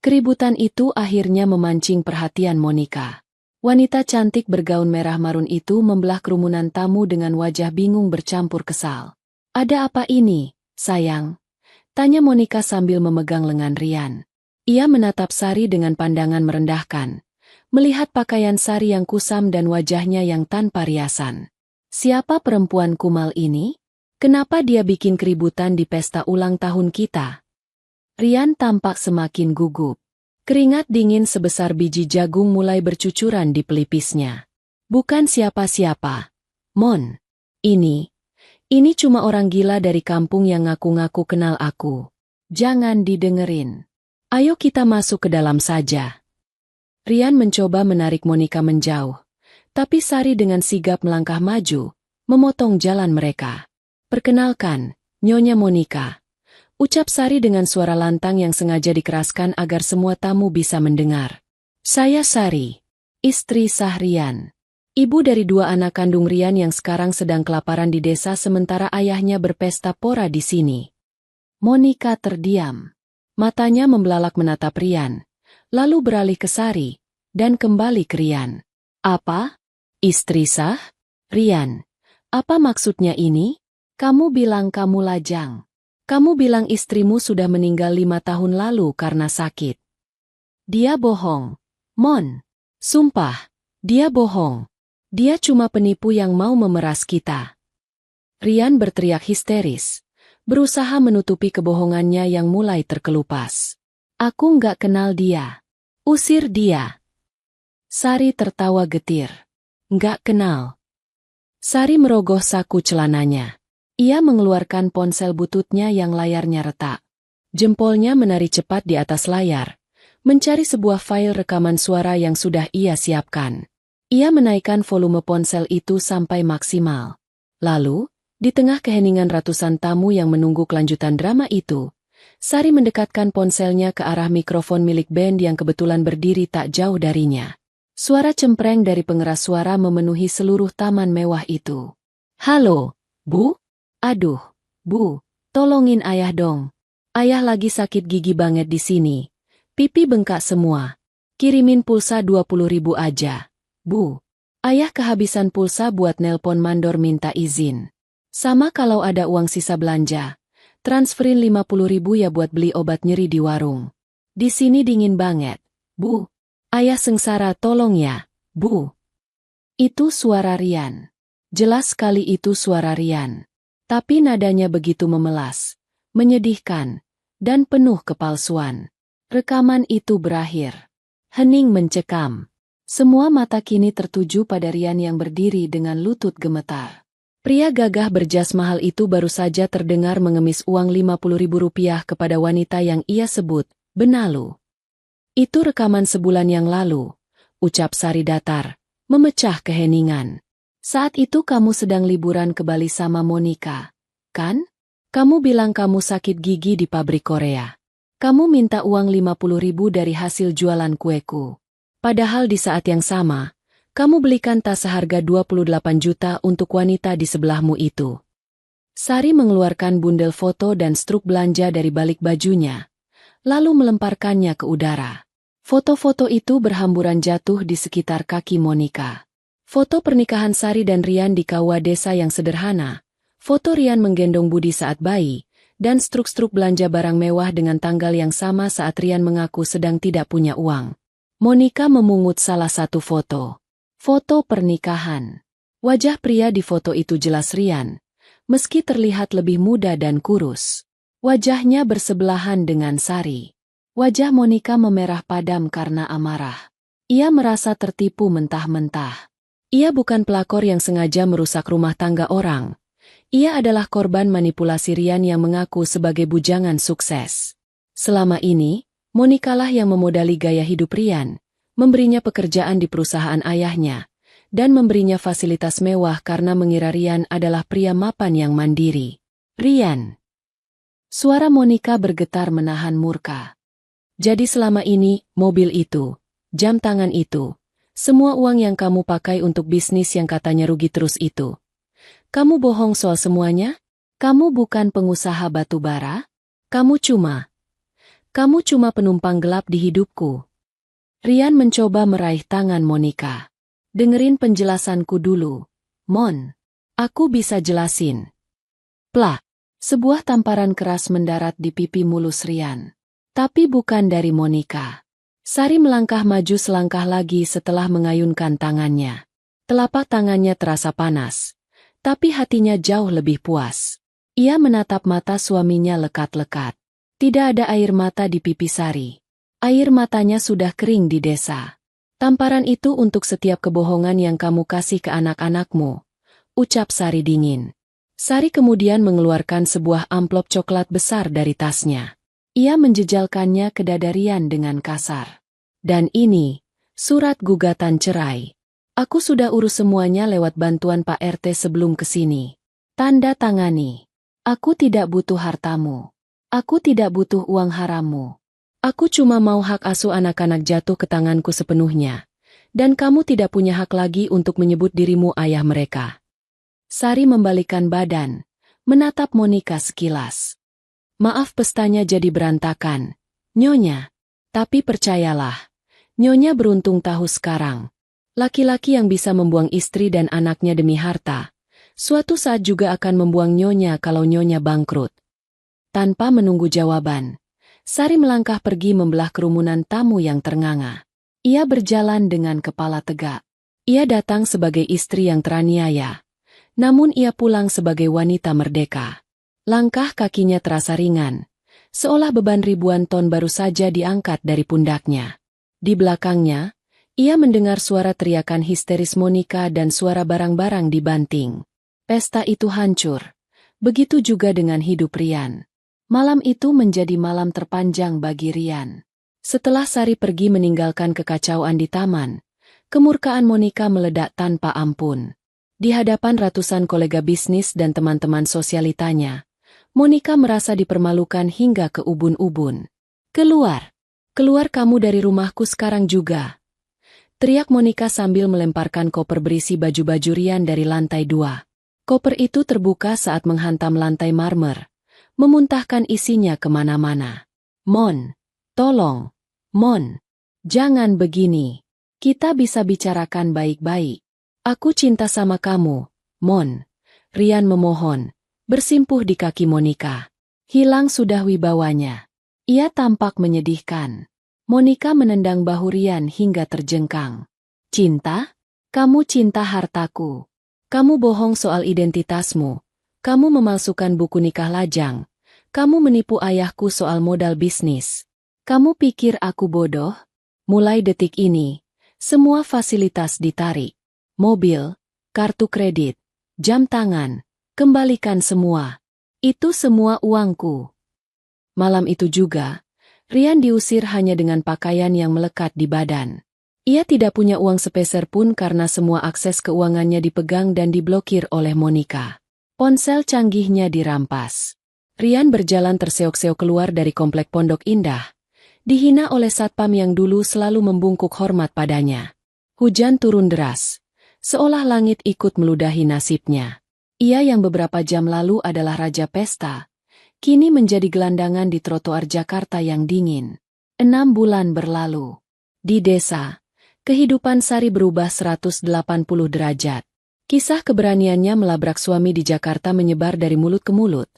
Keributan itu akhirnya memancing perhatian Monica. Wanita cantik bergaun merah marun itu membelah kerumunan tamu dengan wajah bingung bercampur kesal. "Ada apa ini, sayang?" tanya Monica sambil memegang lengan Rian. Ia menatap Sari dengan pandangan merendahkan, melihat pakaian Sari yang kusam dan wajahnya yang tanpa riasan. "Siapa perempuan kumal ini? Kenapa dia bikin keributan di pesta ulang tahun kita?" Rian tampak semakin gugup. Keringat dingin sebesar biji jagung mulai bercucuran di pelipisnya. "Bukan siapa-siapa, Mon. Ini cuma orang gila dari kampung yang ngaku-ngaku kenal aku. Jangan didengerin. Ayo kita masuk ke dalam saja." Rian mencoba menarik Monica menjauh, tapi Sari dengan sigap melangkah maju, memotong jalan mereka. "Perkenalkan, Nyonya Monica," ucap Sari dengan suara lantang yang sengaja dikeraskan agar semua tamu bisa mendengar. "Saya Sari, istri sah Rian. Ibu dari 2 anak kandung Rian yang sekarang sedang kelaparan di desa sementara ayahnya berpesta pora di sini." Monica terdiam. Matanya membelalak menatap Rian, lalu beralih ke Sari, dan kembali ke Rian. "Apa? Istri sah? Rian, apa maksudnya ini? Kamu bilang kamu lajang. Kamu bilang istrimu sudah meninggal 5 tahun lalu karena sakit." "Dia bohong, Mon. Sumpah, dia bohong. Dia cuma penipu yang mau memeras kita." Rian berteriak histeris, berusaha menutupi kebohongannya yang mulai terkelupas. "Aku nggak kenal dia. Usir dia." Sari tertawa getir. "Nggak kenal?" Sari merogoh saku celananya. Ia mengeluarkan ponsel bututnya yang layarnya retak. Jempolnya menari cepat di atas layar, mencari sebuah file rekaman suara yang sudah ia siapkan. Ia menaikkan volume ponsel itu sampai maksimal. Lalu, di tengah keheningan ratusan tamu yang menunggu kelanjutan drama itu, Sari mendekatkan ponselnya ke arah mikrofon milik band yang kebetulan berdiri tak jauh darinya. Suara cempreng dari pengeras suara memenuhi seluruh taman mewah itu. "Halo, Bu? Aduh, Bu, tolongin ayah dong. Ayah lagi sakit gigi banget di sini. Pipi bengkak semua. Kirimin pulsa 20.000 aja. Bu, ayah kehabisan pulsa buat nelpon mandor minta izin. Sama kalau ada uang sisa belanja. Transferin 50.000 ya buat beli obat nyeri di warung. Di sini dingin banget. Bu, ayah sengsara tolong ya, Bu." Itu suara Rian. Jelas sekali itu suara Rian. Tapi nadanya begitu memelas, menyedihkan, dan penuh kepalsuan. Rekaman itu berakhir. Hening mencekam. Semua mata kini tertuju pada Rian yang berdiri dengan lutut gemetar. Pria gagah berjas mahal itu baru saja terdengar mengemis uang 50.000 rupiah kepada wanita yang ia sebut Benalu. "Itu rekaman sebulan yang lalu," ucap Sari datar, memecah keheningan. "Saat itu kamu sedang liburan ke Bali sama Monica, kan? Kamu bilang kamu sakit gigi di pabrik Korea. Kamu minta uang 50.000 dari hasil jualan kueku. Padahal di saat yang sama, kamu belikan tas seharga 28 juta untuk wanita di sebelahmu itu." Sari mengeluarkan bundel foto dan struk belanja dari balik bajunya, lalu melemparkannya ke udara. Foto-foto itu berhamburan jatuh di sekitar kaki Monica. Foto pernikahan Sari dan Rian di kawah desa yang sederhana, foto Rian menggendong Budi saat bayi, dan struk-struk belanja barang mewah dengan tanggal yang sama saat Rian mengaku sedang tidak punya uang. Monica memungut salah satu foto. Foto pernikahan. Wajah pria di foto itu jelas Rian, meski terlihat lebih muda dan kurus. Wajahnya bersebelahan dengan Sari. Wajah Monica memerah padam karena amarah. Ia merasa tertipu mentah-mentah. Ia bukan pelakor yang sengaja merusak rumah tangga orang. Ia adalah korban manipulasi Rian yang mengaku sebagai bujangan sukses. Selama ini, Monica lah yang memodali gaya hidup Rian, memberinya pekerjaan di perusahaan ayahnya, dan memberinya fasilitas mewah karena mengira Rian adalah pria mapan yang mandiri. "Rian." Suara Monica bergetar menahan murka. "Jadi selama ini, mobil itu, jam tangan itu, semua uang yang kamu pakai untuk bisnis yang katanya rugi terus itu. Kamu bohong soal semuanya? Kamu bukan pengusaha batu bara? Kamu cuma..." Kamu cuma penumpang gelap di hidupku. Rian mencoba meraih tangan Monica. Dengerin penjelasanku dulu, Mon. Aku bisa jelasin. Plak. Sebuah tamparan keras mendarat di pipi mulus Rian. Tapi bukan dari Monica. Sari melangkah maju selangkah lagi setelah mengayunkan tangannya. Telapak tangannya terasa panas. Tapi hatinya jauh lebih puas. Ia menatap mata suaminya lekat-lekat. Tidak ada air mata di pipi Sari. Air matanya sudah kering di desa. Tamparan itu untuk setiap kebohongan yang kamu kasih ke anak-anakmu, ucap Sari dingin. Sari kemudian mengeluarkan sebuah amplop coklat besar dari tasnya. Ia menjejalkannya ke dada Rian dengan kasar. Dan ini, surat gugatan cerai. Aku sudah urus semuanya lewat bantuan Pak RT sebelum kesini. Tanda tangani. Aku tidak butuh hartamu. Aku tidak butuh uang harammu. Aku cuma mau hak asuh anak-anak jatuh ke tanganku sepenuhnya. Dan kamu tidak punya hak lagi untuk menyebut dirimu ayah mereka. Sari membalikkan badan, menatap Monica sekilas. Maaf pestanya jadi berantakan, Nyonya. Tapi percayalah, Nyonya beruntung tahu sekarang. Laki-laki yang bisa membuang istri dan anaknya demi harta, suatu saat juga akan membuang Nyonya kalau Nyonya bangkrut. Tanpa menunggu jawaban, Sari melangkah pergi membelah kerumunan tamu yang ternganga. Ia berjalan dengan kepala tegak. Ia datang sebagai istri yang teraniaya. Namun ia pulang sebagai wanita merdeka. Langkah kakinya terasa ringan, seolah beban ribuan ton baru saja diangkat dari pundaknya. Di belakangnya, ia mendengar suara teriakan histeris Monica dan suara barang-barang dibanting. Pesta itu hancur. Begitu juga dengan hidup Rian. Malam itu menjadi malam terpanjang bagi Rian. Setelah Sari pergi meninggalkan kekacauan di taman, kemurkaan Monica meledak tanpa ampun. Di hadapan ratusan kolega bisnis dan teman-teman sosialitanya, Monica merasa dipermalukan hingga ke ubun-ubun. Keluar! Keluar kamu dari rumahku sekarang juga! Teriak Monica sambil melemparkan koper berisi baju-baju Rian dari lantai 2. Koper itu terbuka saat menghantam lantai marmer, memuntahkan isinya kemana-mana. Mon! Tolong! Mon! Jangan begini! Kita bisa bicarakan baik-baik. Aku cinta sama kamu, Mon. Rian memohon, bersimpuh di kaki Monica. Hilang sudah wibawanya. Ia tampak menyedihkan. Monica menendang bahu Rian hingga terjengkang. Cinta? Kamu cinta hartaku. Kamu bohong soal identitasmu. Kamu memalsukan buku nikah lajang. Kamu menipu ayahku soal modal bisnis. Kamu pikir aku bodoh? Mulai detik ini, semua fasilitas ditarik. Mobil, kartu kredit, jam tangan, kembalikan semua. Itu semua uangku. Malam itu juga, Rian diusir hanya dengan pakaian yang melekat di badan. Ia tidak punya uang sepeser pun karena semua akses keuangannya dipegang dan diblokir oleh Monica. Ponsel canggihnya dirampas. Rian berjalan terseok-seok keluar dari komplek Pondok Indah. Dihina oleh satpam yang dulu selalu membungkuk hormat padanya. Hujan turun deras, seolah langit ikut meludahi nasibnya. Ia yang beberapa jam lalu adalah raja pesta, kini menjadi gelandangan di trotoar Jakarta yang dingin. 6 bulan berlalu. Di desa, kehidupan Sari berubah 180 derajat. Kisah keberaniannya melabrak suami di Jakarta menyebar dari mulut ke mulut.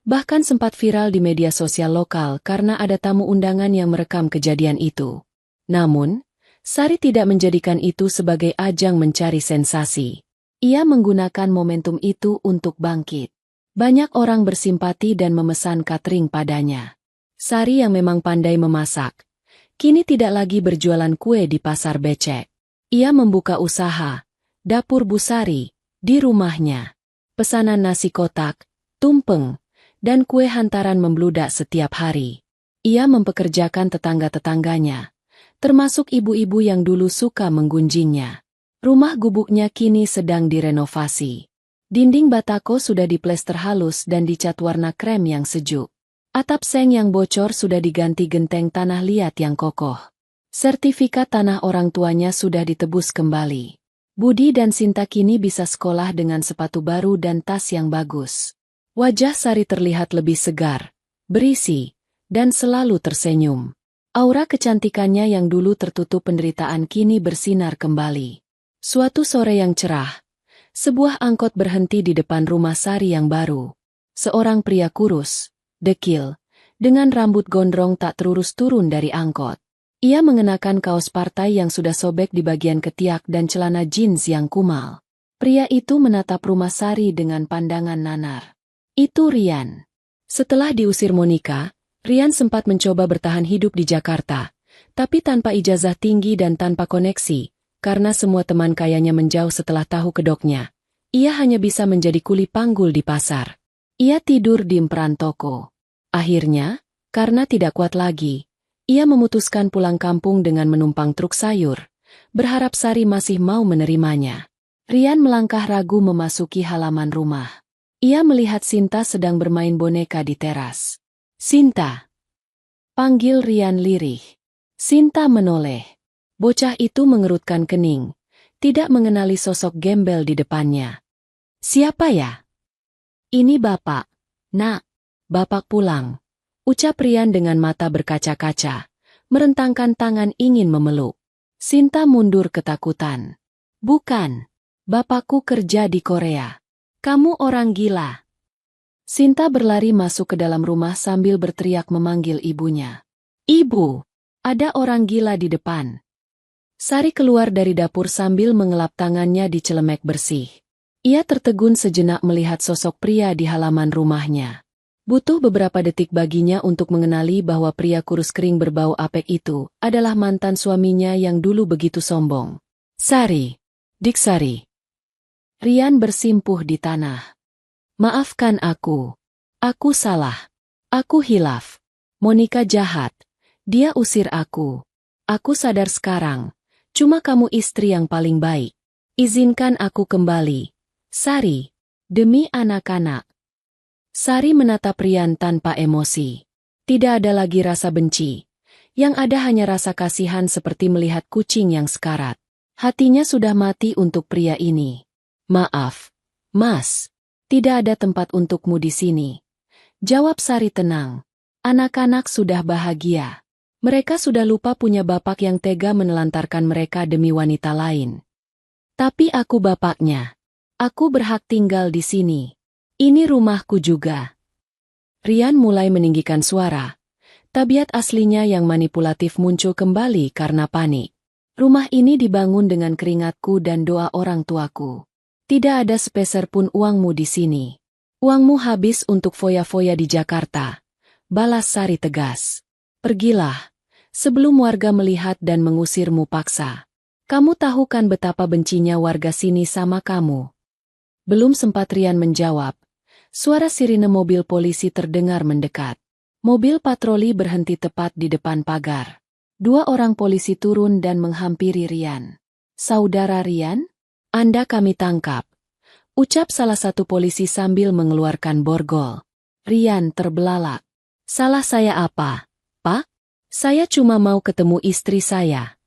Bahkan sempat viral di media sosial lokal karena ada tamu undangan yang merekam kejadian itu. Namun, Sari tidak menjadikan itu sebagai ajang mencari sensasi. Ia menggunakan momentum itu untuk bangkit. Banyak orang bersimpati dan memesan catering padanya. Sari yang memang pandai memasak, kini tidak lagi berjualan kue di pasar becek. Ia membuka usaha, dapur Bu Sari, di rumahnya. Pesanan nasi kotak, tumpeng, dan kue hantaran membludak setiap hari. Ia mempekerjakan tetangga-tetangganya, termasuk ibu-ibu yang dulu suka menggunjingnya. Rumah gubuknya kini sedang direnovasi. Dinding batako sudah diplester halus dan dicat warna krem yang sejuk. Atap seng yang bocor sudah diganti genteng tanah liat yang kokoh. Sertifikat tanah orang tuanya sudah ditebus kembali. Budi dan Sinta kini bisa sekolah dengan sepatu baru dan tas yang bagus. Wajah Sari terlihat lebih segar, berisi, dan selalu tersenyum. Aura kecantikannya yang dulu tertutup penderitaan kini bersinar kembali. Suatu sore yang cerah, sebuah angkot berhenti di depan rumah Sari yang baru. Seorang pria kurus, dekil, dengan rambut gondrong tak terurus turun dari angkot. Ia mengenakan kaos partai yang sudah sobek di bagian ketiak dan celana jeans yang kumal. Pria itu menatap rumah Sari dengan pandangan nanar. Itu Rian. Setelah diusir Monica, Rian sempat mencoba bertahan hidup di Jakarta, tapi tanpa ijazah tinggi dan tanpa koneksi, karena semua teman kayanya menjauh setelah tahu kedoknya. Ia hanya bisa menjadi kuli panggul di pasar. Ia tidur di emperan toko. Akhirnya, karena tidak kuat lagi, ia memutuskan pulang kampung dengan menumpang truk sayur, berharap Sari masih mau menerimanya. Rian melangkah ragu memasuki halaman rumah. Ia melihat Sinta sedang bermain boneka di teras. "Sinta!" panggil Rian lirih. Sinta menoleh. Bocah itu mengerutkan kening, tidak mengenali sosok gembel di depannya. "Siapa ya?" "Ini Bapak." "Nak, Bapak pulang," ucap Rian dengan mata berkaca-kaca, merentangkan tangan ingin memeluk. Sinta mundur ketakutan. "Bukan. Bapakku kerja di Korea. Kamu orang gila." Sinta berlari masuk ke dalam rumah sambil berteriak memanggil ibunya. "Ibu, ada orang gila di depan." Sari keluar dari dapur sambil mengelap tangannya di celemek bersih. Ia tertegun sejenak melihat sosok pria di halaman rumahnya. Butuh beberapa detik baginya untuk mengenali bahwa pria kurus kering berbau apek itu adalah mantan suaminya yang dulu begitu sombong. "Sari, Dik Sari." Rian bersimpuh di tanah. "Maafkan aku. Aku salah. Aku hilaf. Monica jahat. Dia usir aku. Aku sadar sekarang. Cuma kamu istri yang paling baik. Izinkan aku kembali. Sari, demi anak-anak." Sari menatap Rian tanpa emosi. Tidak ada lagi rasa benci. Yang ada hanya rasa kasihan seperti melihat kucing yang sekarat. Hatinya sudah mati untuk pria ini. "Maaf, Mas. Tidak ada tempat untukmu di sini," jawab Sari tenang. "Anak-anak sudah bahagia. Mereka sudah lupa punya bapak yang tega menelantarkan mereka demi wanita lain. Tapi aku bapaknya. Aku berhak tinggal di sini. Ini rumahku juga." Rian mulai meninggikan suara. Tabiat aslinya yang manipulatif muncul kembali karena panik. "Rumah ini dibangun dengan keringatku dan doa orang tuaku. Tidak ada sepeser pun uangmu di sini. Uangmu habis untuk foya-foya di Jakarta," balas Sari tegas. "Pergilah, sebelum warga melihat dan mengusirmu paksa. Kamu tahu kan betapa bencinya warga sini sama kamu." Belum sempat Rian menjawab, suara sirine mobil polisi terdengar mendekat. Mobil patroli berhenti tepat di depan pagar. 2 orang polisi turun dan menghampiri Rian. "Saudara Rian? Anda kami tangkap," ucap salah satu polisi sambil mengeluarkan borgol. Rian terbelalak. "Salah saya apa, Pak? Saya cuma mau ketemu istri saya."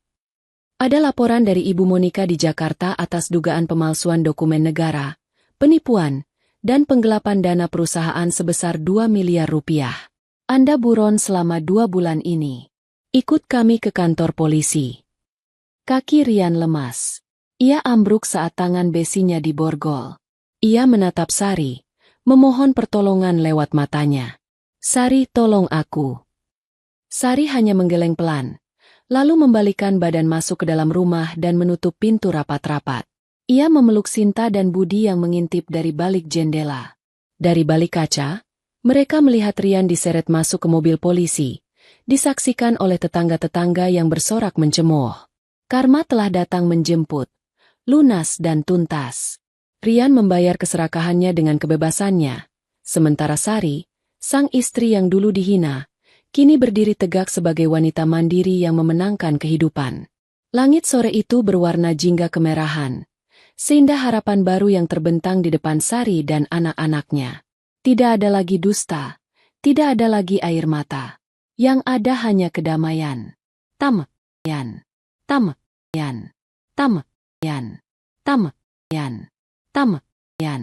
"Ada laporan dari Ibu Monica di Jakarta atas dugaan pemalsuan dokumen negara, penipuan, dan penggelapan dana perusahaan sebesar 2 miliar rupiah. Anda buron selama 2 bulan ini. Ikut kami ke kantor polisi." Kaki Rian lemas. Ia ambruk saat tangan besinya diborgol. Ia menatap Sari, memohon pertolongan lewat matanya. "Sari, tolong aku." Sari hanya menggeleng pelan, lalu membalikan badan masuk ke dalam rumah dan menutup pintu rapat-rapat. Ia memeluk Sinta dan Budi yang mengintip dari balik jendela. Dari balik kaca, mereka melihat Rian diseret masuk ke mobil polisi, disaksikan oleh tetangga-tetangga yang bersorak mencemooh. Karma telah datang menjemput, lunas dan tuntas. Rian membayar keserakahannya dengan kebebasannya, sementara Sari, sang istri yang dulu dihina, kini berdiri tegak sebagai wanita mandiri yang memenangkan kehidupan. Langit sore itu berwarna jingga kemerahan, seindah harapan baru yang terbentang di depan Sari dan anak-anaknya. Tidak ada lagi dusta, tidak ada lagi air mata. Yang ada hanya kedamaian. Tam-yan, tam-yan, tam-yan, tam-yan, tam-yan.